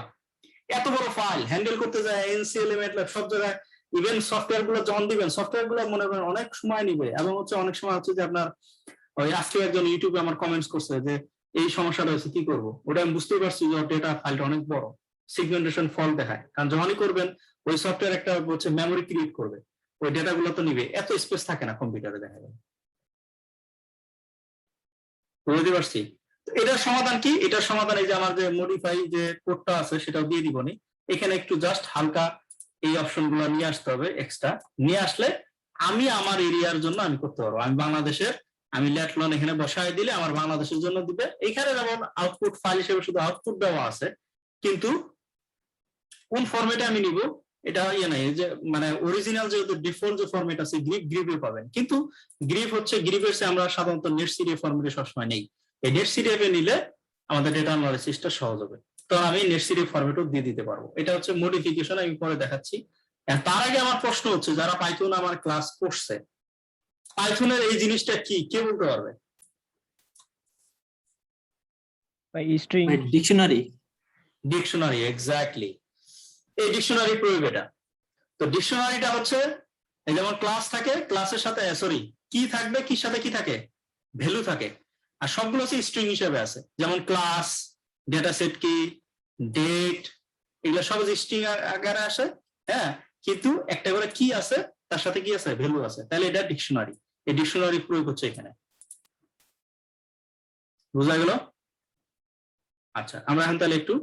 এত বড় ফাইল হ্যান্ডেল করতে যায় এনসিএল ম্যাটল্যাব সব জায়গায়। ইভেন সফটওয়্যার গুলো যখন দিবেন, সফটওয়্যার গুলো মনে করেন অনেক সময় নিবে, এবং হচ্ছে অনেক সময় হচ্ছে যে আপনার ওই আজকে একজন ইউটিউবে আমার কমেন্টস করছে যে এই সমস্যাটা হচ্ছে কি করব, ওটা আমি বুঝতে পারছি যে ডেটা ফাইলটা অনেক বড়, সিগমেন্টেশন ফল্ট দেখায়। কারণ যখনই করবেন ওই সফটওয়্যার একটা হচ্ছে মেমোরি ক্রিয়েট করবে, ওই ডেটা গুলো তো নিবে, এত স্পেস থাকে না কম্পিউটারে, দেখা যাবে। বুঝতে পারছি। এটার সমাধান কি? এটার সমাধান এই যে আমার যে মডিফাই যে কোডটা আছে সেটাও দিয়ে দিবনি, এখানে একটু জাস্ট হালকা এই অপশন গুলো নিয়ে আসতে হবে, এক্সট্রা নিয়ে আসলে আমি আমার এরিয়ার জন্য আমি করতে পারবো। আমি বাংলাদেশের, আমি ল্যাটলন এখানে বসায় দিলে আমার বাংলাদেশের জন্য দিবে। এখানে যেমন আউটপুট ফাইল হিসেবে শুধু আউটপুট দেওয়া আছে, কিন্তু কোন ফরম্যাটে আমি নিব এটা ইয়ে নাই যে মানে অরিজিনাল যে ডিফল্ট যে ফরম্যাট আছে গ্রিপে পাবেন, কিন্তু গ্রিপ হচ্ছে গ্রিপের চেয়ে আমরা সাধারণত নেট সিডিএফ ফরম্যাটে সবসময় নেই। এই নেট সিডিএফ এ নিলে আমাদের ডেটা অ্যানালাইসিসটা সহজ হবে। তো আমি নেট সিডিএফ ফরম্যাটও দিয়ে দিতে পারবো। এটা হচ্ছে মডিফিকেশন, আমি পরে দেখাচ্ছি। তার আগে আমার প্রশ্ন হচ্ছে, যারা পাইথন আমার ক্লাস করছে, পাইথনের এই জিনিসটা কি কে বলতে পারবে? String dictionary. Dictionary, exactly. এই ডিকশনারি প্রয়োগ এটা। তো ডিকশনারিটা হচ্ছে এই যেমন ক্লাস থাকে, ক্লাসের সাথে সরি কি থাকবে, কি সাথে কি থাকে, ভ্যালু থাকে, আর সবগুলো হচ্ছে স্ট্রিং হিসেবে আছে। যেমন ক্লাস, ডেটা সেট কি, ডেট, এগুলো সব স্ট্রিং আকারে আসে। হ্যাঁ, কিন্তু একটা করে কি আছে, তার সাথে কি আছে, ভ্যালু আছে, তাহলে এটা ডিকশনারি। এই ডিকশনারি প্রয়োগ হচ্ছে এখানে। বুঝা গেল? আচ্ছা, আমরা এখন তাহলে একটু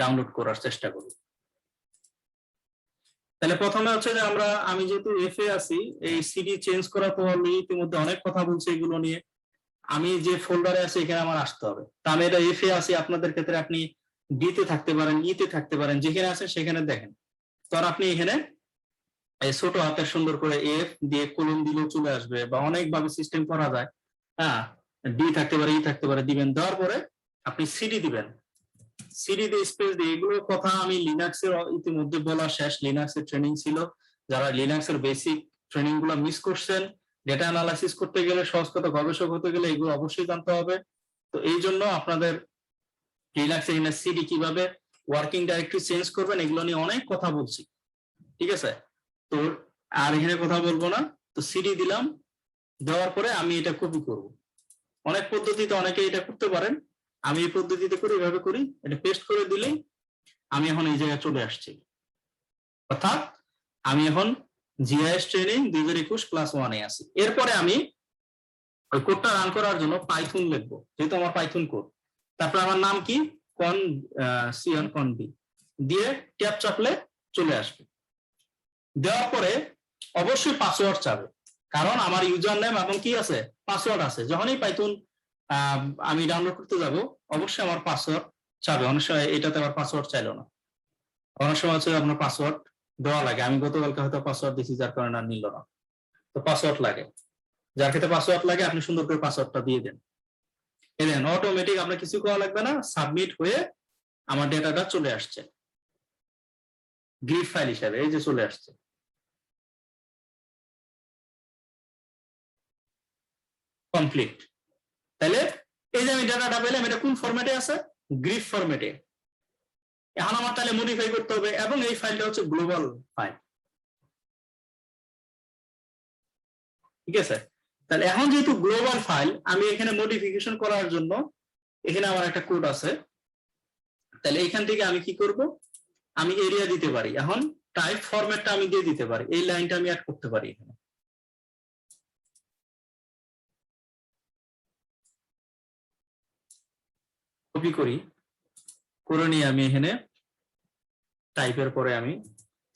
ডাউনলোড করার চেষ্টা করি। তাহলে প্রথমে হচ্ছে যে আমি যেহেতু এফ এ আছি, এই সিডি চেঞ্জ করার পর আমি ইতিমধ্যে অনেক কথা বলছি এগুলো নিয়ে। আমি যে ফোল্ডারে আছি এখানে আমার আসতে হবে। তা আমি এটা এফ এ আছি, আপনাদের ক্ষেত্রে আপনি ডিতে থাকতে পারেন, ইতে থাকতে পারেন, যেখানে আছেন সেখানে দেখেন। তো আর আপনি এখানে এই ছোট হাতের সুন্দর করে এফ দিয়ে কলম দিলেও চলে আসবে, বা অনেকভাবে সিস্টেম করা যায়। হ্যাঁ, ডি থাকতে পারে, ই থাকতে পারে, দিবেন। দেওয়ার পরে আপনি সিডি দিবেন, সিডি দিয়ে স্পেস দিয়ে। এগুলোর কথা আমি লিনাক্সের ইতিমধ্যে বলা শেষ। লিনাক্সের ট্রেনিং ছিল, যারা লিনাক্সের বেসিক ট্রেনিং গুলো মিস করছেন, ডেটা অ্যানালাইসিস করতে গেলে, সহজ কথা গবেষক হতে গেলে এগুলো অবশ্যই জানতে হবে। তো এই জন্য আপনাদের লিনাক্সের এখানে সিডি কিভাবে ওয়ার্কিং ডাইরেক্টরি চেঞ্জ করবেন এগুলো নিয়ে অনেক কথা বলছি, ঠিক আছে? তো আর এখানে কথা বলবো না। তো সিডি দিলাম, দেওয়ার পরে আমি এটা কপি করব। অনেক পদ্ধতিতে অনেকে এটা করতে পারেন, আমি এই পদ্ধতিতে করি, এভাবে করি। এটা পেস্ট করে দিলেই আমি এখন এই জায়গায় চলে আসছি। অর্থাৎ আমি এখন জিআইএস ট্রেনিং 2021+1 এ আছি। এরপরে আমি ওই কোডটা রান করার জন্য পাইথন লিখবো, যেহেতু আমার পাইথন কোড। তারপর আমার নাম কি, কন সি অন কন বি দিয়ে ট্যাব চাপলে চলে আসবে। দেওয়ার পরে অবশ্যই পাসওয়ার্ড চাবে, কারণ আমার ইউজার নেম এবং কি আছে, পাসওয়ার্ড আছে। যখনই পাইথন আমি ডাউনলোড করতে যাব, অবশ্যই আমার পাসওয়ার্ড চাবে। অনেক সময় এটাতে আমার পাসওয়ার্ড চাইলো না, অনেক সময় হচ্ছে আপনার পাসওয়ার্ড দেওয়া লাগে। আমি গতকালকে হয়তো পাসওয়ার্ড দিয়েছি, যার কারণে আর নিল না। তো পাসওয়ার্ড লাগে, যার ক্ষেত্রে পাসওয়ার্ড লাগে আপনি সুন্দর করে পাসওয়ার্ডটা দিয়ে দেন। এই দেন অটোমেটিক আপনার কিছু করা লাগবে না, সাবমিট হয়ে আমার ডেটাটা চলে আসছে গ্রিড ফাইল হিসাবে। এই যে চলে আসছে, কমপ্লিট। তাহলে এই যে আমি ডাটাটা পেলাম, এটা কোন ফরম্যাটে আছে, গ্রিড ফরম্যাটে। এখন আমার তাহলে মডিফাই করতে হবে, এবং এই ফাইলটা হচ্ছে গ্লোবাল ফাইল, ঠিক আছে? তাহলে এখন যেহেতু গ্লোবাল ফাইল, আমি এখানে মডিফিকেশন করার জন্য এখানে আমার একটা কোড আছে। তাহলে এখান থেকে আমি কি করব, আমি এরিয়া দিতে পারি। এখন টাইপ ফরম্যাটটা আমি দিয়ে দিতে পারি, এই লাইনটা আমি অ্যাড করতে পারি এখানে। কপি করি, করে নিয়ে আমি এখানে টাইপের পরে আমি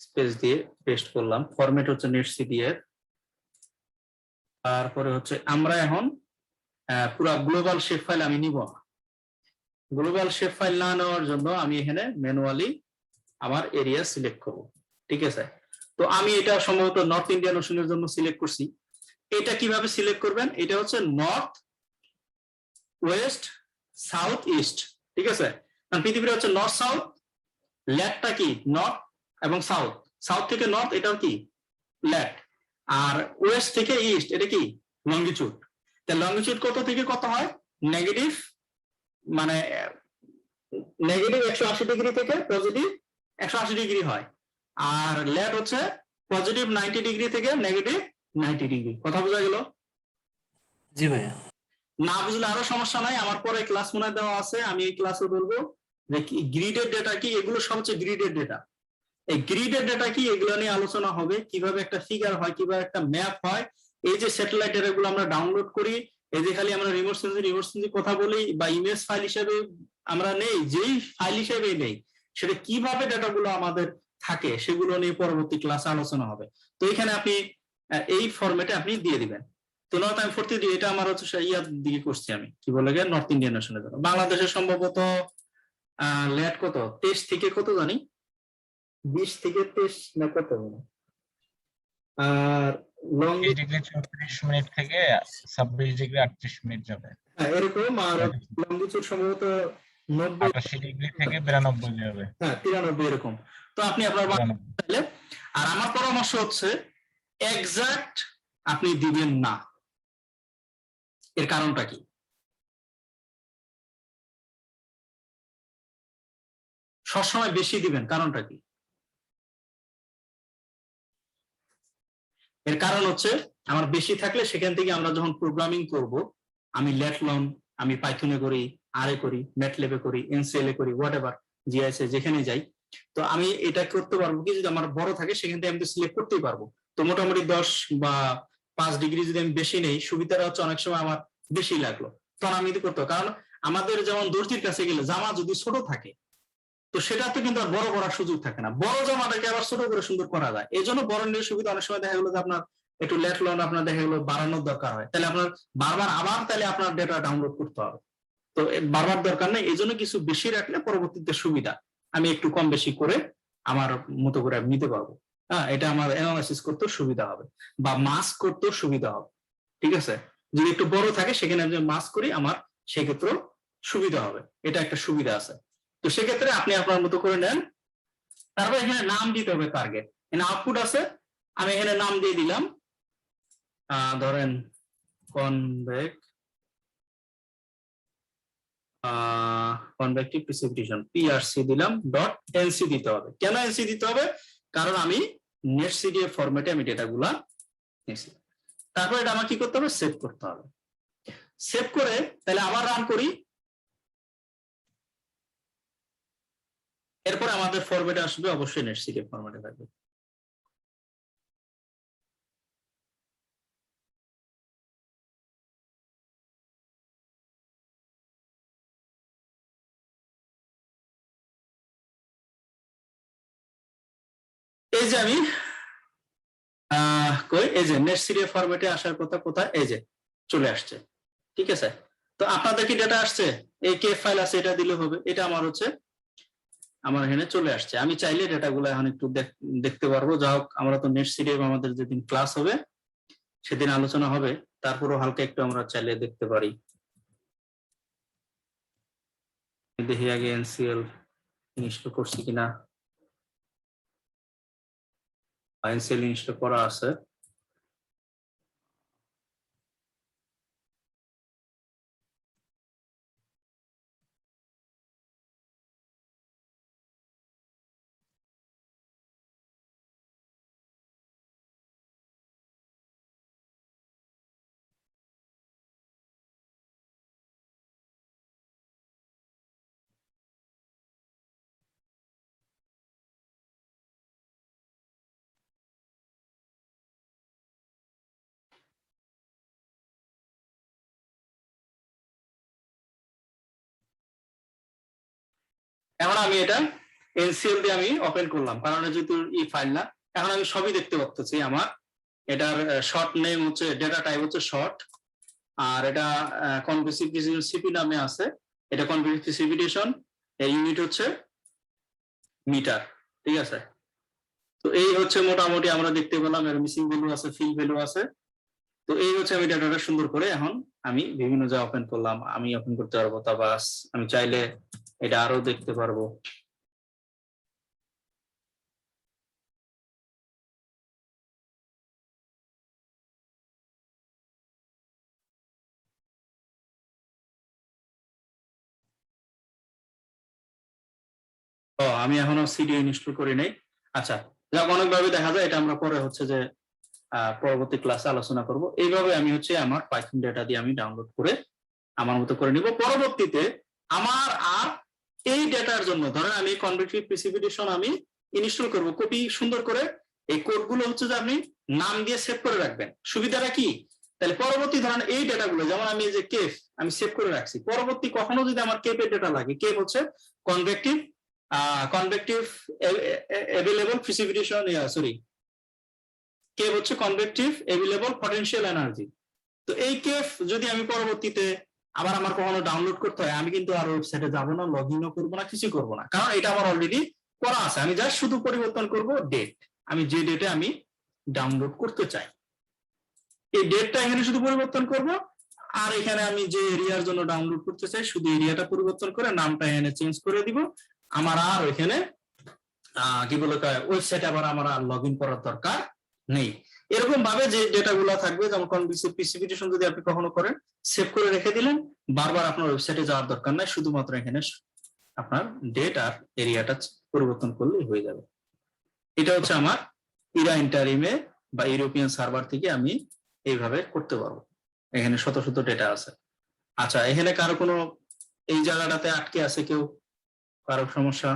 স্পেস দিয়ে পেস্ট করলাম। ফরম্যাট হচ্ছে নেট সিডিএফ। তারপরে হচ্ছে আমরা এখন পুরো গ্লোবাল শেপ ফাইল আমি নিব না। গ্লোবাল শেপ ফাইল না নেওয়ার জন্য আমি এখানে ম্যানুয়ালি আমার এরিয়া সিলেক্ট করব, ঠিক আছে? তো আমি এটা সম্ভবত নর্থ ইন্ডিয়ান ওশনের জন্য সিলেক্ট করছি। এটা কিভাবে সিলেক্ট করবেন, এটা হচ্ছে নর্থ, ওয়েস্ট, সাউথ, ইস্ট, ঠিক আছে? কারণ পৃথিবীর হচ্ছে নর্থ সাউথ, ল্যাটটা কি নর্থ এবং সাউথ, সাউথ থেকে নর্থ এটাও কি ল্যাট, আর ওয়েস্ট থেকে ইস্ট এটা কি লঙ্গিটিউড। তা লঙ্গিটিউড কত থেকে কত হয়, নেগেটিভ মানে নেগেটিভ 180 ডিগ্রি থেকে পজিটিভ 180 ডিগ্রি হয়, আর ল্যাট হচ্ছে পজিটিভ 90 ডিগ্রি থেকে নেগেটিভ 90 ডিগ্রি। কথা বোঝা গেল? জি ভাইয়া। না বুঝলে আরো সমস্যা নাই, আমার পরে ক্লাস মনে দেওয়া আছে, আমি এই ক্লাসে বলবো যে গ্রিডের ডেটা কি, এগুলো সব হচ্ছে গ্রিডের ডেটা। এই গ্রিডের ডেটা কি, এগুলো নিয়ে আলোচনা হবে, কিভাবে একটা ফিগার হয়, কিভাবে একটা ম্যাপ হয়। এই যে স্যাটেলাইট ডেটা গুলো আমরা ডাউনলোড করি, এই যে খালি আমরা রিমোট সেন্সিং কথা বলি বা ইমেজ ফাইল হিসেবে আমরা নেই, যেই ফাইল হিসেবে নেই, সেটা কিভাবে ডেটাগুলো আমাদের থাকে সেগুলো নিয়ে পরবর্তী ক্লাসে আলোচনা হবে। তো এখানে আপনি এই ফরম্যাটে আপনি দিয়ে দিবেন। তো নর্থ আমি 43, এটা আমার হচ্ছে ইয়ার দিকে করছি আমি, কি বলে গে, নর্থ ইন্ডিয়ান ওশনের জন্য। বাংলাদেশের সম্ভবত ল্যাট কত 23 থেকে কত জানি 20 থেকে 23 না কত, আর লং 30 ডিগ্রি 34 মিনিট থেকে 26 ডিগ্রি 38 মিনিট যাবে। এরকম, আর লঙ্গিচুড সম্ভবত 90, 88 ডিগ্রি থেকে 92 যাবে। হ্যাঁ 93 এরকম। তো আপনি আপনার চাইলে, আর আমার পরামর্শ হচ্ছে এক্সাক্ট আপনি দিবেন না। এর কারণটা কি? সবসময় বেশি দিবেন, কারণটা কি? এর কারণ হচ্ছে আমার বেশি থাকলে সেখান থেকে আমরা যখন প্রোগ্রামিং করব, আমি ল্যাটলন, আমি পাইথনে করি, আরে করি, ম্যাটল্যাবে করি, এনসিএল এ করি, হোয়াট এভার, জিআইএস যেখানে যাই, তো আমি এটা করতে পারবো কি, যদি আমার বড় থাকে সেখান থেকে আমি তো সিলেক্ট করতেই পারবো। তো মোটামুটি 10 বা 5 ডিগ্রি যদি আমি বেশি নেই, সুবিধাটা হচ্ছে অনেক সময় আমার বেশি লাগলো, তখন আমি করতে পারবো। কারণ আমাদের যেমন দর্জির কাছে গেলে জামা যদি ছোট থাকে, তো সেটাতে কিন্তু আর বড় করার সুযোগ থাকে না, বড় জামাটাকে আবার ছোট করে সুন্দর করা যায়। এই জন্য বড় নিয়ে সুবিধা অনেক সময় দেখা গেলো যে আপনার একটু ল্যাটলন আপনার দেখা গেলো বাড়ানোর দরকার হয়, তাহলে আপনার বারবার আবার তাহলে আপনার ডেটা ডাউনলোড করতে হবে, তো বারবার দরকার নেই। এই জন্য কিছু বেশি রাখলে পরবর্তীতে সুবিধা, আমি একটু কম বেশি করে আমার মতো করে নিতে পারবো। হ্যাঁ, এটা আমার অ্যানালাইসিস করতেও সুবিধা হবে বা মাস্ক করতেও সুবিধা হবে। ঠিক আছে, যদি একটু বড় থাকে সেখানে আমি মাস্ক করি, আমার সেক্ষেত্রেও সুবিধা হবে, এটা একটা সুবিধা আছে। তো সেক্ষেত্রে আপনি আপনার মতো করে নেন। তারপর এখানে নাম দিতে হবে টার্গেট, এখানে আউটপুট আছে, আমি এখানে নাম দিয়ে দিলাম, ধরেন কনভেক্টিভ প্রিসিপিটেশন, পিআরসি দিলাম, ডট এনসি দিতে হবে। কেন এনসি দিতে হবে? কারণ আমি নেটসিডিএফ ফরম্যাটে আমি ডেটাগুলা নিয়েছি। তারপর এটা আমার কি করতে হবে? সেভ করতে হবে। সেভ করে তাহলে আবার রান করি, এরপর আমাদের ফরম্যাটে আসবে, অবশ্যই নেটসিডিএফ ফরম্যাটে থাকবে। এই যে আমি কই, এই যে নেটসিডিএফ ফরম্যাটে আসার কথা, কোথায়, এই যে চলে আসছে। ঠিক আছে, তো আপনাদের কি ডেটা আসছে? এই কে ফাইল আছে, এটা দিলে হবে। এটা আমার হচ্ছে, আমার এখানে চলে আসছে। আমি চাইলে ডেটাগুলো এখন একটু দেখতে পারবো। যা হোক, আমরা তো নেটসিডিএফ আমাদের যেদিন ক্লাস হবে সেদিন আলোচনা হবে, তারপরও হালকা একটু আমরা চাইলে দেখতে পারি। দেখি আগে এনসিএল ইনস্টল করছি কিনা। এনসিএল ইনস্টল করা আছে। এখন আমি এটা এনসিএল দিয়ে আমি ওপেন করলাম, কারণ যেহেতু এই ফাইল না, এখন আমি সবই দেখতে পাচ্ছি। আমার এটার শর্ট নেম হচ্ছে, ডেটা টাইপ হচ্ছে শর্ট, আর এটা কনভেক্টিভ প্রিসিপিটেশন সিপি নামে আছে। এটা কনভেক্টিভ প্রিসিপিটেশন, এর ইউনিট হচ্ছে মিটার। ঠিক আছে, তো এই হচ্ছে মোটামুটি আমরা দেখতে পেলাম। এর মিসিং ভ্যালু আছে, ফিল ভ্যালু আছে। তো এই হচ্ছে, আমি ডাটাটা সুন্দর করে এখন আমি বিভিন্ন জায়গায় ওপেন করলাম, আমি ওপেন করতে পারবো। তা বাস, আমি চাইলে এটা আরো দেখতে পারবো। আমি এখনো সিডি ইনস্টল করি নাই। আচ্ছা, যাক, অনেকভাবে দেখা যায়, এটা আমরা পরে হচ্ছে যে পরবর্তী ক্লাসে আলোচনা করব। এইভাবে আমি হচ্ছে আমার পাইথন ডেটা দিয়ে আমি ডাউনলোড করে আমার মতো করে নিব। পরবর্তীতে আমার আর এই ডেটার জন্য, ধরেন আমি কনভেক্টিভ প্রিসিপিটেশন আমি ইনস্টল করব, কপি সুন্দর করে এই কোডগুলো হচ্ছে যে আপনি নাম দিয়ে সেভ করে রাখবেন। সুবিধাটা কি? তাহলে পরবর্তী ধরেন এই ডেটাগুলো, যেমন আমি এই যে কেফ আমি সেভ করে রাখছি, পরবর্তী কখনো যদি আমার কেফের ডেটা লাগে, কেফ হচ্ছে কনভেক্টিভ অ্যাভেলেবল প্রিসিপিটেশন, সরি, কেফ হচ্ছে কনভেক্টিভ অ্যাভেলেবল পটেনশিয়াল এনার্জি। তো এই কেফ যদি আমি পরবর্তীতে আবার আমার কখনো ডাউনলোড করতে হয়, আমি কিন্তু আর ওয়েবসাইটে যাবো না, লগ ইনও করবো না, কিছু করবো না, কারণ এটা আমার অলরেডি করা আছে, আমি জাস্ট শুধু পরিবর্তন করব ডেট, আমি যে ডেটে আমি ডাউনলোড করতে চাই এই ডেটটা এখানে শুধু পরিবর্তন করব, আর এখানে আমি যে এরিয়ার জন্য ডাউনলোড করতে চাই শুধু এরিয়াটা পরিবর্তন করে নামটা এখানে চেঞ্জ করে দিব। আমার আর ওইখানে কি বলে ওয়েবসাইটে আবার আমার আর লগ ইন করার দরকার নেই। এরকম ভাবে যে ডেটা গুলা থাকবে, যেমন প্রিসিপিটেশন যদি আপনি কখনো করেন সেভ করে রেখে দিলেন, বারবার আপনার ওয়েবসাইটে যাওয়ার দরকার নাই, শুধুমাত্র এখানে আপনার ডেট আর এরিয়াটা পরিবর্তন করলেই হয়ে যাবে। এটা হচ্ছে আমার ইরা ইন্টারিমে বা ইউরোপিয়ান সার্ভার থেকে আমি এইভাবে করতে পারবো। এখানে শত শত ডেটা আছে। আচ্ছা, এখানে কারো কোনো এই জায়গাটাতে আটকে আছে কেউ, কারো সমস্যা?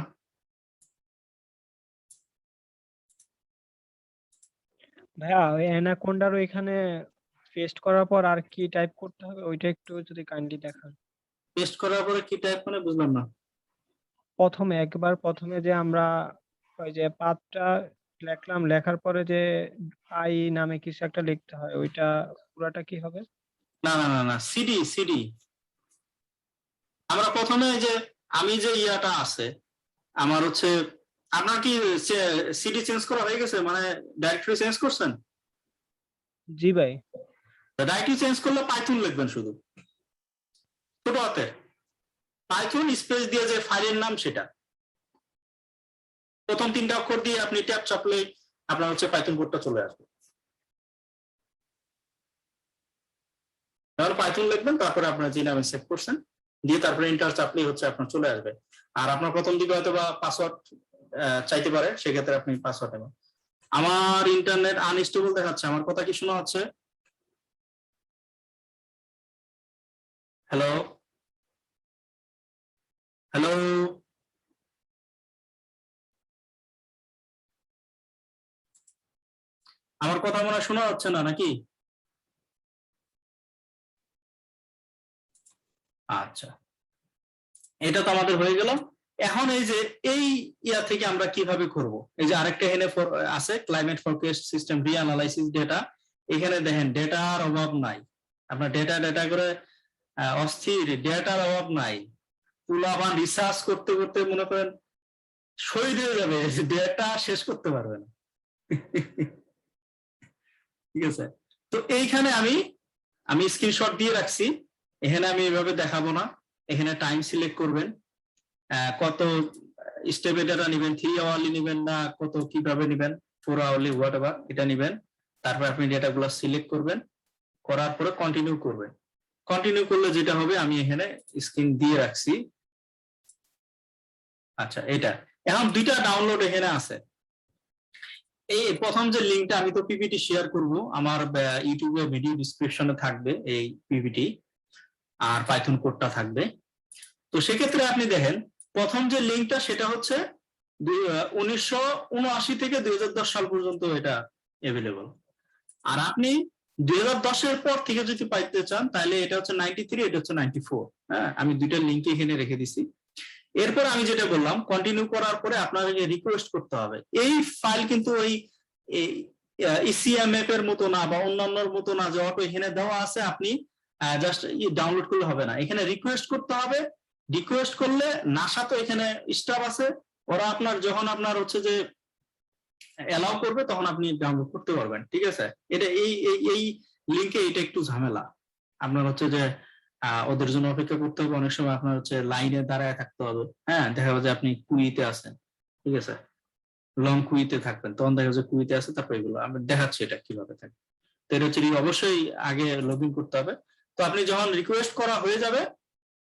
ভাইয়া ওই অ্যানাকোন্ডার ওইখানে পেস্ট করার পর আর কি টাইপ করতে হবে ওইটা একটু যদি কাইন্ডলি দেখান। পেস্ট করার পরে কি টাইপ মানে বুঝলাম না। প্রথমে যে আমরা ওই যে পাথটা লিখলাম, লেখার পরে যে আই নামে কিছু একটা লিখতে হয়, ওইটা পুরাটা কি হবে? না না না না, সিডি সিডি। আমরা প্রথমে যে আমি যে ইয়াটা আছে আমার হচ্ছে, আপনার কি সিডি চেঞ্জ করা হয়ে গেছে, মানে ডাইরেক্টরি চেঞ্জ করছেন? জি ভাই। ডাইরেক্টরি চেঞ্জ করলে পাইথন লিখবেন শুধু, ছোট হাতে পাইথন স্পেস দিয়ে যে ফাইলের নাম সেটা প্রথম 3টা অক্ষর দিয়ে আপনি ট্যাব চাপলে আপনার হচ্ছে পাইথন কোডটা চলে আসবে। তাহলে পাইথন লিখবেন, তারপরে আপনার যে নামে সেভ করছেন দিয়ে তারপরে এন্টার চাপলেই হচ্ছে আপনার চলে আসবে। আর আপনার প্রথম দিকে হয়তো বা পাসওয়ার্ড চাইতে পারে, সেক্ষেত্রে আপনি পাসওয়ার্ড দেবেন। আমার ইন্টারনেট আনস্টেবল দেখাচ্ছে, আমার কথা কি শোনা হচ্ছে? হ্যালো হ্যালো, আমার কথা মনে হয় শোনা হচ্ছে না নাকি? আচ্ছা, এটা তো আমাদের হয়ে গেল। এখন এই যে এই ইয়া থেকে আমরা কিভাবে করব, এই যে আরেকটা এখানে আছে ক্লাইমেট ফরকাস্ট সিস্টেম রিঅ্যানালাইসিস ডেটা। এখানে দেখেন ডেটার অভাব নাই, আপনার ডেটা করে অস্থির, ডেটার অভাব নাই। পুলাবান রিসার্চ করতে করতে মনে করেন শহীদ হয়ে যাবে, ডেটা শেষ করতে পারবে না। ঠিক আছে, তো এইখানে আমি স্ক্রিনশট দিয়ে রাখছি, এখানে আমি এভাবে দেখাবো না। এখানে টাইম সিলেক্ট করবেন, কত স্টেপে ডেটা নেবেন, 3 আওয়ারলি নেবেন না কত কিভাবে নেবেন, 4 আওয়ারলি হোয়াট এভার এটা নেবেন। তারপর আপনি ডেটাগুলো সিলেক্ট করবেন, করার পরে কন্টিনিউ করবেন। কন্টিনিউ করলে যেটা হবে আমি এখানে স্ক্রিন দিয়ে রাখছি। আচ্ছা, এটা এখন 2টা ডাউনলোড এখানে আছে। এই প্রথম যে লিঙ্কটা, আমি তো পিপিটি শেয়ার করব, আমার ইউটিউবে ভিডিও ডেসক্রিপশনে থাকবে এই পিপিটি, আর পাইথন কোডটা থাকবে। তো সেক্ষেত্রে আপনি দেখেন প্রথম যে লিঙ্কটা সেটা হচ্ছে 1979 থেকে 2010 সাল পর্যন্ত এটা অ্যাভেলেবল। আর আপনি 2010 এর পর থেকে যদি পাইতে চান তাহলে এটা হচ্ছে 93, এটা হচ্ছে 94। হ্যাঁ, আমি 2টা লিঙ্ক এখানে রেখে দিছি। এরপর আমি যেটা বললাম, কন্টিনিউ করার পরে আপনাকে রিকোয়েস্ট করতে হবে। এই ফাইল কিন্তু ওই ইসিএমএফ এর মতো না বা অন্যান্যর মতো না যে অটো এখানে দেওয়া আছে আপনি জাস্ট ডাউনলোড করলে হবে না, এখানে রিকোয়েস্ট করতে হবে। রিকোয়েস্ট করলে নাসা তো এখানে স্টাফ আছে, ওরা আপনার যখন আপনার হচ্ছে যে অ্যালাউ করবে তখন আপনি ডাউনলোড করতে পারবেন। ঠিক আছে, এটা এই লিংকে এটা একটু ঝামেলা, আপনার হচ্ছে যে ওদের জন্য অপেক্ষা করতে হবে, অনেক সময় আপনার হচ্ছে লাইনে দাঁড়ায় থাকতে হবে। হ্যাঁ, দেখা যাবে যে আপনি কুইতে আছেন, ঠিক আছে, লং কুইতে থাকবেন, তখন দেখা যাচ্ছে কুইতে আছে, তারপর এগুলো আমি দেখাচ্ছি এটা কিভাবে থাকে। তো এটা হচ্ছে অবশ্যই আগে লগ ইন করতে হবে। তো আপনি যখন রিকোয়েস্ট করা হয়ে যাবে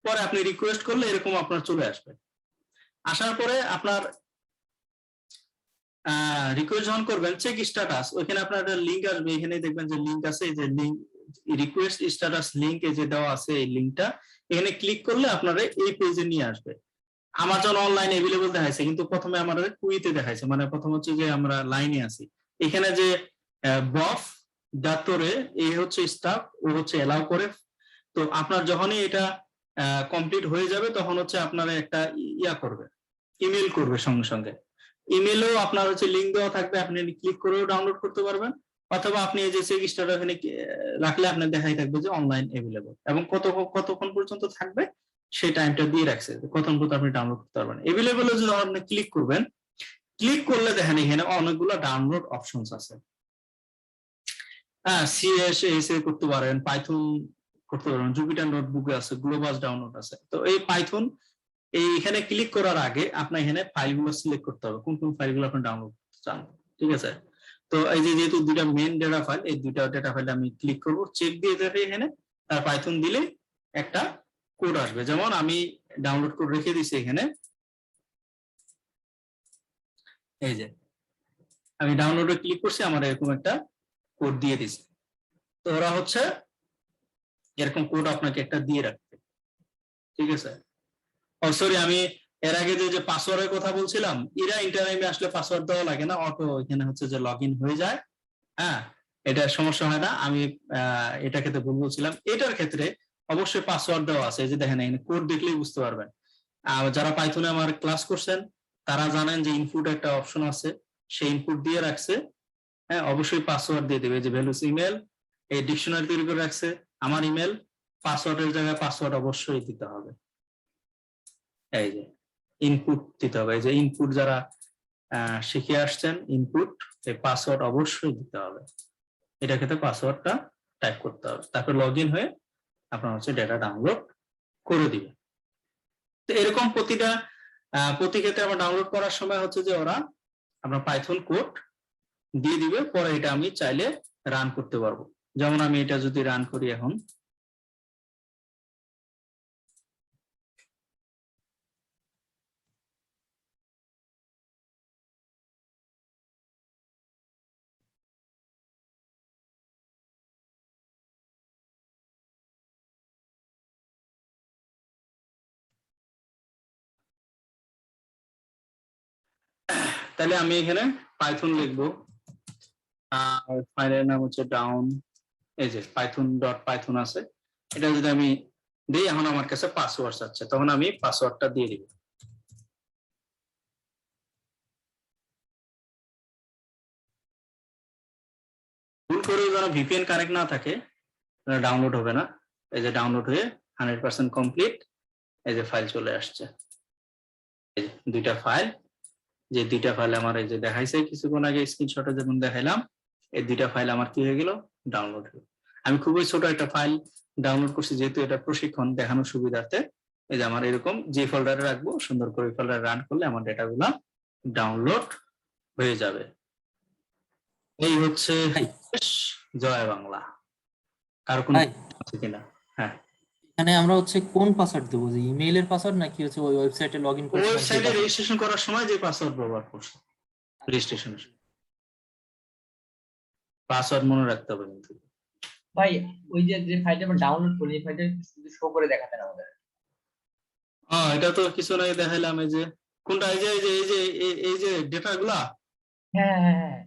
পরে আপনি রিকোয়েস্ট করলে এরকম আপনার চলে আসবে। আসার পরে আপনার রিকোয়েস্ট যখন করবেন চেক স্ট্যাটাস, ওইখানে আপনার একটা লিংক আসবে, এখানে দেখবেন যে লিংক আছে, এই যে লিংক রিকোয়েস্ট স্ট্যাটাস লিংক যে দেওয়া আছে এই লিংকটা এখানে ক্লিক করলে আপনারা এই পেজে নিয়ে আসবে। আমাজন অনলাইন अवेलेबल দেখাইছে, কিন্তু প্রথমে আমাদের কুইতে দেখাইছে, মানে প্রথম হচ্ছে যে আমরা লাইনে আছি। এখানে যে বফ দাতরে এই হচ্ছে স্টাফ, ও হচ্ছে এলাও করে। তো আপনার যখনই এটা কমপ্লিট হয়ে যাবে তখন হচ্ছে আপনারা একটা ইয়া করবে, ইমেল করবে, সঙ্গে সঙ্গে ইমেলেও আপনার হচ্ছে লিংক দেওয়া থাকবে, আপনি ক্লিক করেও ডাউনলোড করতে পারবেন, অথবা আপনি এই যে চেক স্ট্যাটাস এখানে রাখলে আপনার দেখাই থাকবে যে অনলাইন अवेलेबल, এবং কতক্ষণ পর্যন্ত থাকবে সেই টাইমটা দিয়ে রাখছে, কতক্ষণ পর্যন্ত আপনি ডাউনলোড করতে পারবেন। अवेलेबल যদি আপনি ক্লিক করবেন ক্লিক করলে দেখেন এখানে অনেকগুলো ডাউনলোড অপশনস আছে। হ্যাঁ, CSS করতে পারেন, পাইথন করতে পারেন, জুপিটার নোটবুকে আছে, গ্লোবাস ডাউনলোড আছে। তো এই পাইথন এইখানে ক্লিক করার আগে আপনার এখানে ফাইলগুলো সিলেক্ট করতে হবে, কোন কোন ফাইলগুলো আপনি ডাউনলোড চান। ঠিক আছে, তো এই যে যেহেতু দুইটা মেইন ডেটা ফাইল, এই দুইটা ডেটা ফাইল আমি ক্লিক করব, চেক দিয়ে দেবে এখানে, আর পাইথন দিলে একটা কোড আসবে। যেমন আমি ডাউনলোড করে রেখে দিছি এখানে, এই যে আমি ডাউনলোডে ক্লিক করছি, আমার এরকম একটা কোড দিয়ে দিছে। তো ওরা হচ্ছে এরকম কোড আপনাকে একটা দিয়ে রাখবে। ঠিক আছে, ও সরি, আমি এর আগে যে পাসওয়ার্ডের কথা বলছিলাম, এরা ইন্টারনেটে আসলে পাসওয়ার্ড দেওয়া লাগে না, অটো এখানে হচ্ছে যে লগ ইন হয়ে যায়। হ্যাঁ, এটা সমস্যা হয় না। আমি এটা ক্ষেত্রে ভুল বলছিলাম, এটার ক্ষেত্রে অবশ্যই পাসওয়ার্ড দেওয়া আছে। এই যে দেখেন এখানে কোড দেখলেই বুঝতে পারবেন। যারা পাইথনে আমার ক্লাস করছেন তারা জানেন যে ইনপুট একটা অপশন আছে, সেই ইনপুট দিয়ে রাখছে। হ্যাঁ, অবশ্যই পাসওয়ার্ড দিয়ে দেবে। যে ভ্যালুস ইমেল, এই ডিকশনারি তৈরি করে রাখছে, আমার ইমেল, পাসওয়ার্ডের জায়গায় পাসওয়ার্ড অবশ্যই দিতে হবে। এই যে ইনপুট দিতে হবে, এই যে ইনপুট যারা শিখে আসছেন, ইনপুট, এই পাসওয়ার্ড অবশ্যই দিতে হবে। এটা ক্ষেত্রে পাসওয়ার্ডটা টাইপ করতে হবে, তারপর লগ ইন হয়ে আপনার হচ্ছে ডেটা ডাউনলোড করে দিবে। তো এরকম প্রতি ক্ষেত্রে আমরা ডাউনলোড করার সময় হচ্ছে যে ওরা আপনার পাইথন কোড দিয়ে দিবে, পরে এটা আমি চাইলে রান করতে পারবো। যেমন আমি এটা যদি রান করি এখন, তাহলে আমি এখানে পাইথন লিখবো, ফাইলের নাম হচ্ছে ডাউন, এই যে python.python আছে। এটা যদি আমি দিই, এখন আমার কাছে পাসওয়ার্ড চাচ্ছে, তখন আমি পাসওয়ার্ডটা দিয়ে দিব। ভুল করে যেন VPN কানেক্ট না থাকে, ডাউনলোড হবে না। এই যে ডাউনলোড হয়ে 100% কমপ্লিট, এই যে ফাইল চলে আসছে। এই যে দুইটা ফাইল, যে দুইটা ফাইল আমার এই যে দেখাইছে কিছুক্ষণ আগে স্ক্রিনশটে যেমন দেখাইলাম, এই দুইটা ফাইল আমার কি হয়ে গেল, ডাউনলোড হলো। আমি খুবই ছোট একটা ফাইল ডাউনলোড করছি, যেহেতু এটা প্রশিক্ষণ দেখানোর সুবিধার্থে। এই যে আমার এরকম যে ফোল্ডারে রাখবো, সুন্দর করে ফোল্ডারে রান করলে আমার ডেটাগুলো ডাউনলোড হয়ে যাবে। এই হচ্ছে জয় বাংলা। কার কোনো আছে কিনা? হ্যাঁ, এখানে আমরা হচ্ছে কোন পাসওয়ার্ড দেবো, যে ইমেইলের পাসওয়ার্ড নাকি হচ্ছে ওই ওয়েবসাইটে লগইন করে ওয়েবসাইটে রেজিস্ট্রেশন করার সময় যে পাসওয়ার্ড ব্যবহার করছে, রেজিস্ট্রেশনের পাসওয়ার্ড মনে রাখতে হবে কিন্তু। ভাই ওই যে ফাইলটা আমরা ডাউনলোড করি, এই ফাইলটা শুধু শো করে দেখাতেন আমাদের। এটা তো কিছু নাই দেখাইলাম। এই যে কোনটা, এই যে ডেটাগুলা, হ্যাঁ হ্যাঁ হ্যাঁ,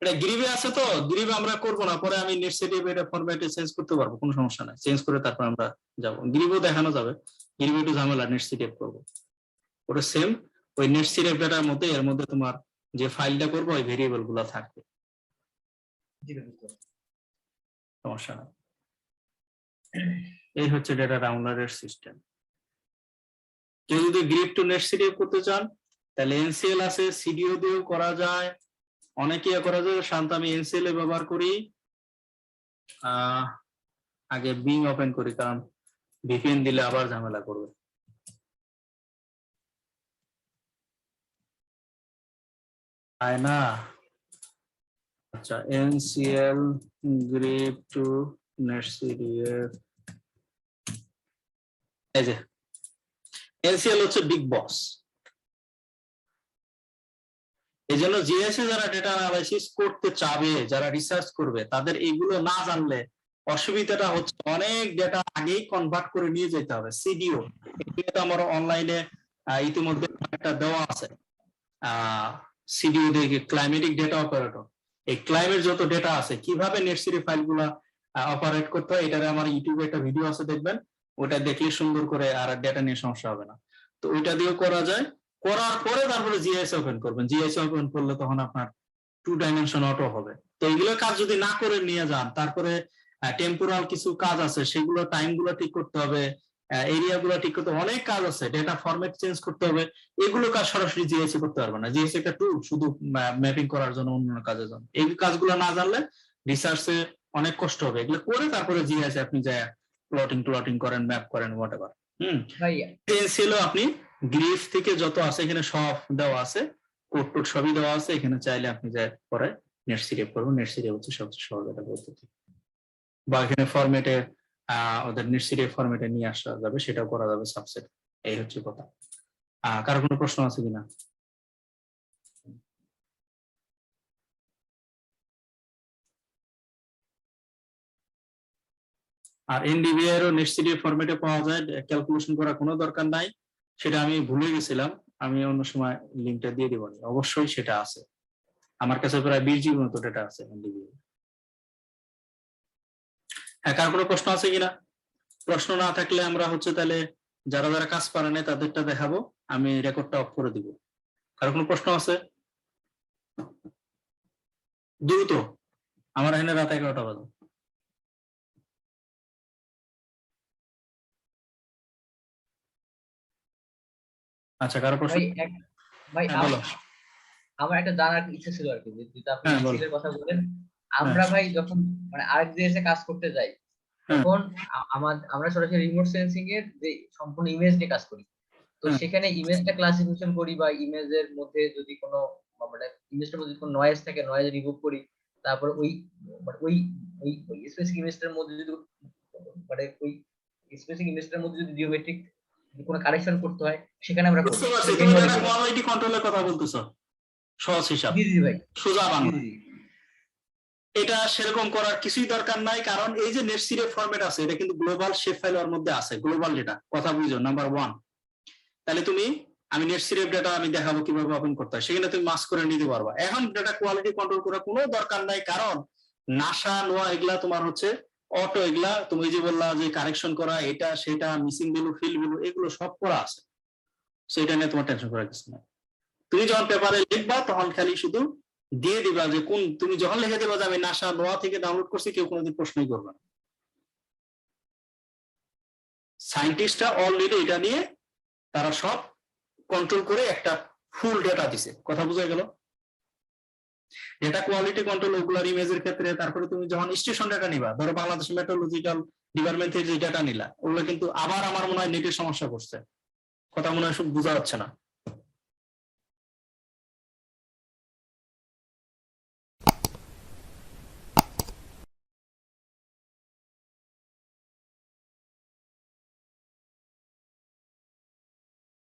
এটা গ্রিভে আছে। তো গ্রিভে আমরা করবো না, পরে আমি নেটসেটিভ এটা ফরম্যাটে চেঞ্জ করতে পারবো, কোনো সমস্যা নাই। চেঞ্জ করে তারপর আমরা যাবো, গ্রিভেও দেখানো যাবে। গ্রিভে একটু ঝামেলা, নেটসেটিভ করবো, ওটা সেম ওই নেটসেটিভ ডেটার মধ্যে, এর মধ্যে তোমার যে ফাইলটা করবো ওই ভেরিয়েবল গুলা থাকবে, সমস্যা নাই। এই হচ্ছে ডেটা ডাউনলোডের সিস্টেম। কেউ যদি গ্রিপ টু নেটসেটিভ করতে চান তাহলে NCL আছে, CDO দিয়েও করা যায়, অনেকে করা যায়। শান্ত আমি NCL এ ব্যবহার করি। আগে বিং ওপেন করি, কারণ VPN দিলে আবার ঝামেলা করবে। তাই না? আচ্ছা, NCL গ্রিপ টু নেটসেটিভ, এই যে NCL হচ্ছে বিগ বস। এই জন্য জিএসএ যারা ডেটা অ্যানালাইসিস করতে চাবে, যারা রিসার্চ করবে, তাদের এইগুলো না জানলে অসুবিধাটা হচ্ছে অনেক ডেটা আগেই কনভার্ট করে নিয়ে যেতে হবে। CDO এটা আমার অনলাইনে ইতিমধ্যে একটা দেওয়া আছে। CDO দেখে ক্লাইমেটিক ডেটা অপারেটর, এই ক্লাইমেট যত ডেটা আছে কিভাবে নেটসেটিভ ফাইলগুলা অপারেট করতে হয়, এটারে আমার ইউটিউবে একটা ভিডিও আছে, দেখবেন। ওটা দেখলে সুন্দর করে, আর ডেটা নিয়ে সমস্যা হবে না। তো ওইটা দিয়েও করা যায়। করার পরে তারপরে জিএস ওপেন করবেন। জিএস ওপেন করলে তখন আপনার 2 ডাইমেনশন অটো হবে। তো এইগুলো কাজ যদি না করে নিয়ে যান, তারপরে টেম্পোরাল কিছু কাজ আছে, সেগুলো টাইম গুলো ঠিক করতে হবে, এরিয়া গুলো ঠিক করতে হবে, অনেক কাজ আছে, ডেটা ফরম্যাট চেঞ্জ করতে হবে, এগুলো কাজ সরাসরি জিএসএ করতে পারবে না। জিএসএ একটা টুল শুধু ম্যাপিং করার জন্য, অন্যান্য কাজের জন্য। এই কাজগুলো না জানলে রিসার্চে অনেক কষ্ট হবে। এগুলো করে তারপরে জিএসএ আপনি যায় প্লটিং করেন, ম্যাপ করেন, হোয়াট এভার। ভাই ছিল আপনি গ্রিফ থেকে যত আছে এখানে সব দেওয়া আছে, কোড টোড সবই দেওয়া আছে, এখানে চাইলে আপনি যায় পরে নেট সিরিপ করবেন। নেট সিরিপ হচ্ছে সবচেয়ে সহজ একটা পদ্ধতি, বা এখানে ফরম্যাটে ওদের নেট সিরিপ ফরম্যাটে নিয়ে আসা যাবে, সেটাও করা যাবে সাবসেট। এই হচ্ছে কথা। কারো কোনো প্রশ্ন আছে কিনা? আর এনডিবি এরও নেট সিরিপ ফরম্যাটে পাওয়া যায়, ক্যালকুলেশন করার কোনো দরকার নাই। সেটা আমি ভুলে গেছিলাম, আমি অন্য সময় লিঙ্কটা দিয়ে দিব। অবশ্যই সেটা আছে, আমার কাছে প্রায় 20 জিবি মতো ডেটা আছে এনডিবি। হ্যাঁ, কার কোনো প্রশ্ন আছে কিনা? প্রশ্ন না থাকলে আমরা হচ্ছে তাহলে যারা যারা কাজ পারে না তাদেরটা দেখাবো, আমি রেকর্ডটা অফ করে দিব। কার কোনো প্রশ্ন আছে? দ্রুত, আমার এখানে রাত 11টা বাজে। আচ্ছা, কারো প্রশ্ন? ভাই হ্যাঁ, বলো। আমার একটা জানার ইচ্ছা ছিল আর কি, যেটা আপনি হ্যাঁ, বলো। স্কিলের কথা বলেন। আমরা ভাই যখন মানে আরেক দেশে কাজ করতে যাই, তখন আমরা সরাসরি রিমোট সেন্সিং এর যে সম্পূর্ণ ইমেজ নিয়ে কাজ করি। তো সেখানে ইমেজটা ক্লাসিফিকেশন করি, বা ইমেজের মধ্যে যদি কোনো মানে ইমেজটার মধ্যে কোনো নয়েজ থাকে, নয়েজ রিমুভ করি। তারপর ওই স্পেসিফিক ইমেজটার মধ্যে যদি মানে ওই স্পেসিফিক ইমেজটার মধ্যে যদি জিওমেট্রিক কোনো কারেকশন করতে হয়, সেখানে আমরা করি। বুঝতে পারছি, তুমি যারা কোয়ালিটি কন্ট্রোলের কথা বলতেছো, সহজ হিসাব, জি জি ভাই, সোজা বাংলা। জি জি। এটা সেরকম করার কিছুই দরকার নাই, কারণ এই যে নেট সিরিপ ফরম্যাট আছে, এটা কিন্তু গ্লোবাল শেপ ফাইল এর মধ্যে আছে, গ্লোবাল ডেটা। কথা বুঝো, নাম্বার 1। তাহলে তুমি, আমি নেট সিরিপ ডেটা আমি দেখাবো কিভাবে ওপেন করতে হয়, সেখানে তুমি মাস্ক করে নিতে পারবা। এখন ডেটা কোয়ালিটি কন্ট্রোল করার কোনো দরকার নাই, কারণ নাসা নোয়া এগুলা তোমার হচ্ছে অটো, এগুলা তুমি যে বললা যে কারেকশন করা, এটা সেটা, মিসিং ভ্যালু, ফিল ভ্যালু, এগুলো সব করা আছে। সেটা নিয়ে তোমার টেনশন করার কিছু নাই। তুমি যখন পেপারে লিখবা তখন খালি শুধু দিয়ে দিবা যে কোন, তুমি যখন লিখে দিবা যে আমি নাসা নোয়া থেকে ডাউনলোড করছি, কেউ কোনোদিন প্রশ্নই করবে না। সায়েন্টিস্টরা অলরেডি এটা নিয়ে তারা সব কন্ট্রোল করে একটা ফুল ডেটা দিছে। কথা বোঝা গেল? ডেটা কোয়ালিটি কন্ট্রোল ওগুলার ইমেজের ক্ষেত্রে। তারপরে তুমি যখন স্টেশন ডেটা নিবা, ধরো বাংলাদেশ মেট্রোলজিক্যাল ডিপার্টমেন্ট থেকে যে ডেটা নিলা, ওগুলো কিন্তু আবার আমার মনে হয় নেটের সমস্যা করছে। কথা মনে হয় বোঝা যাচ্ছে না।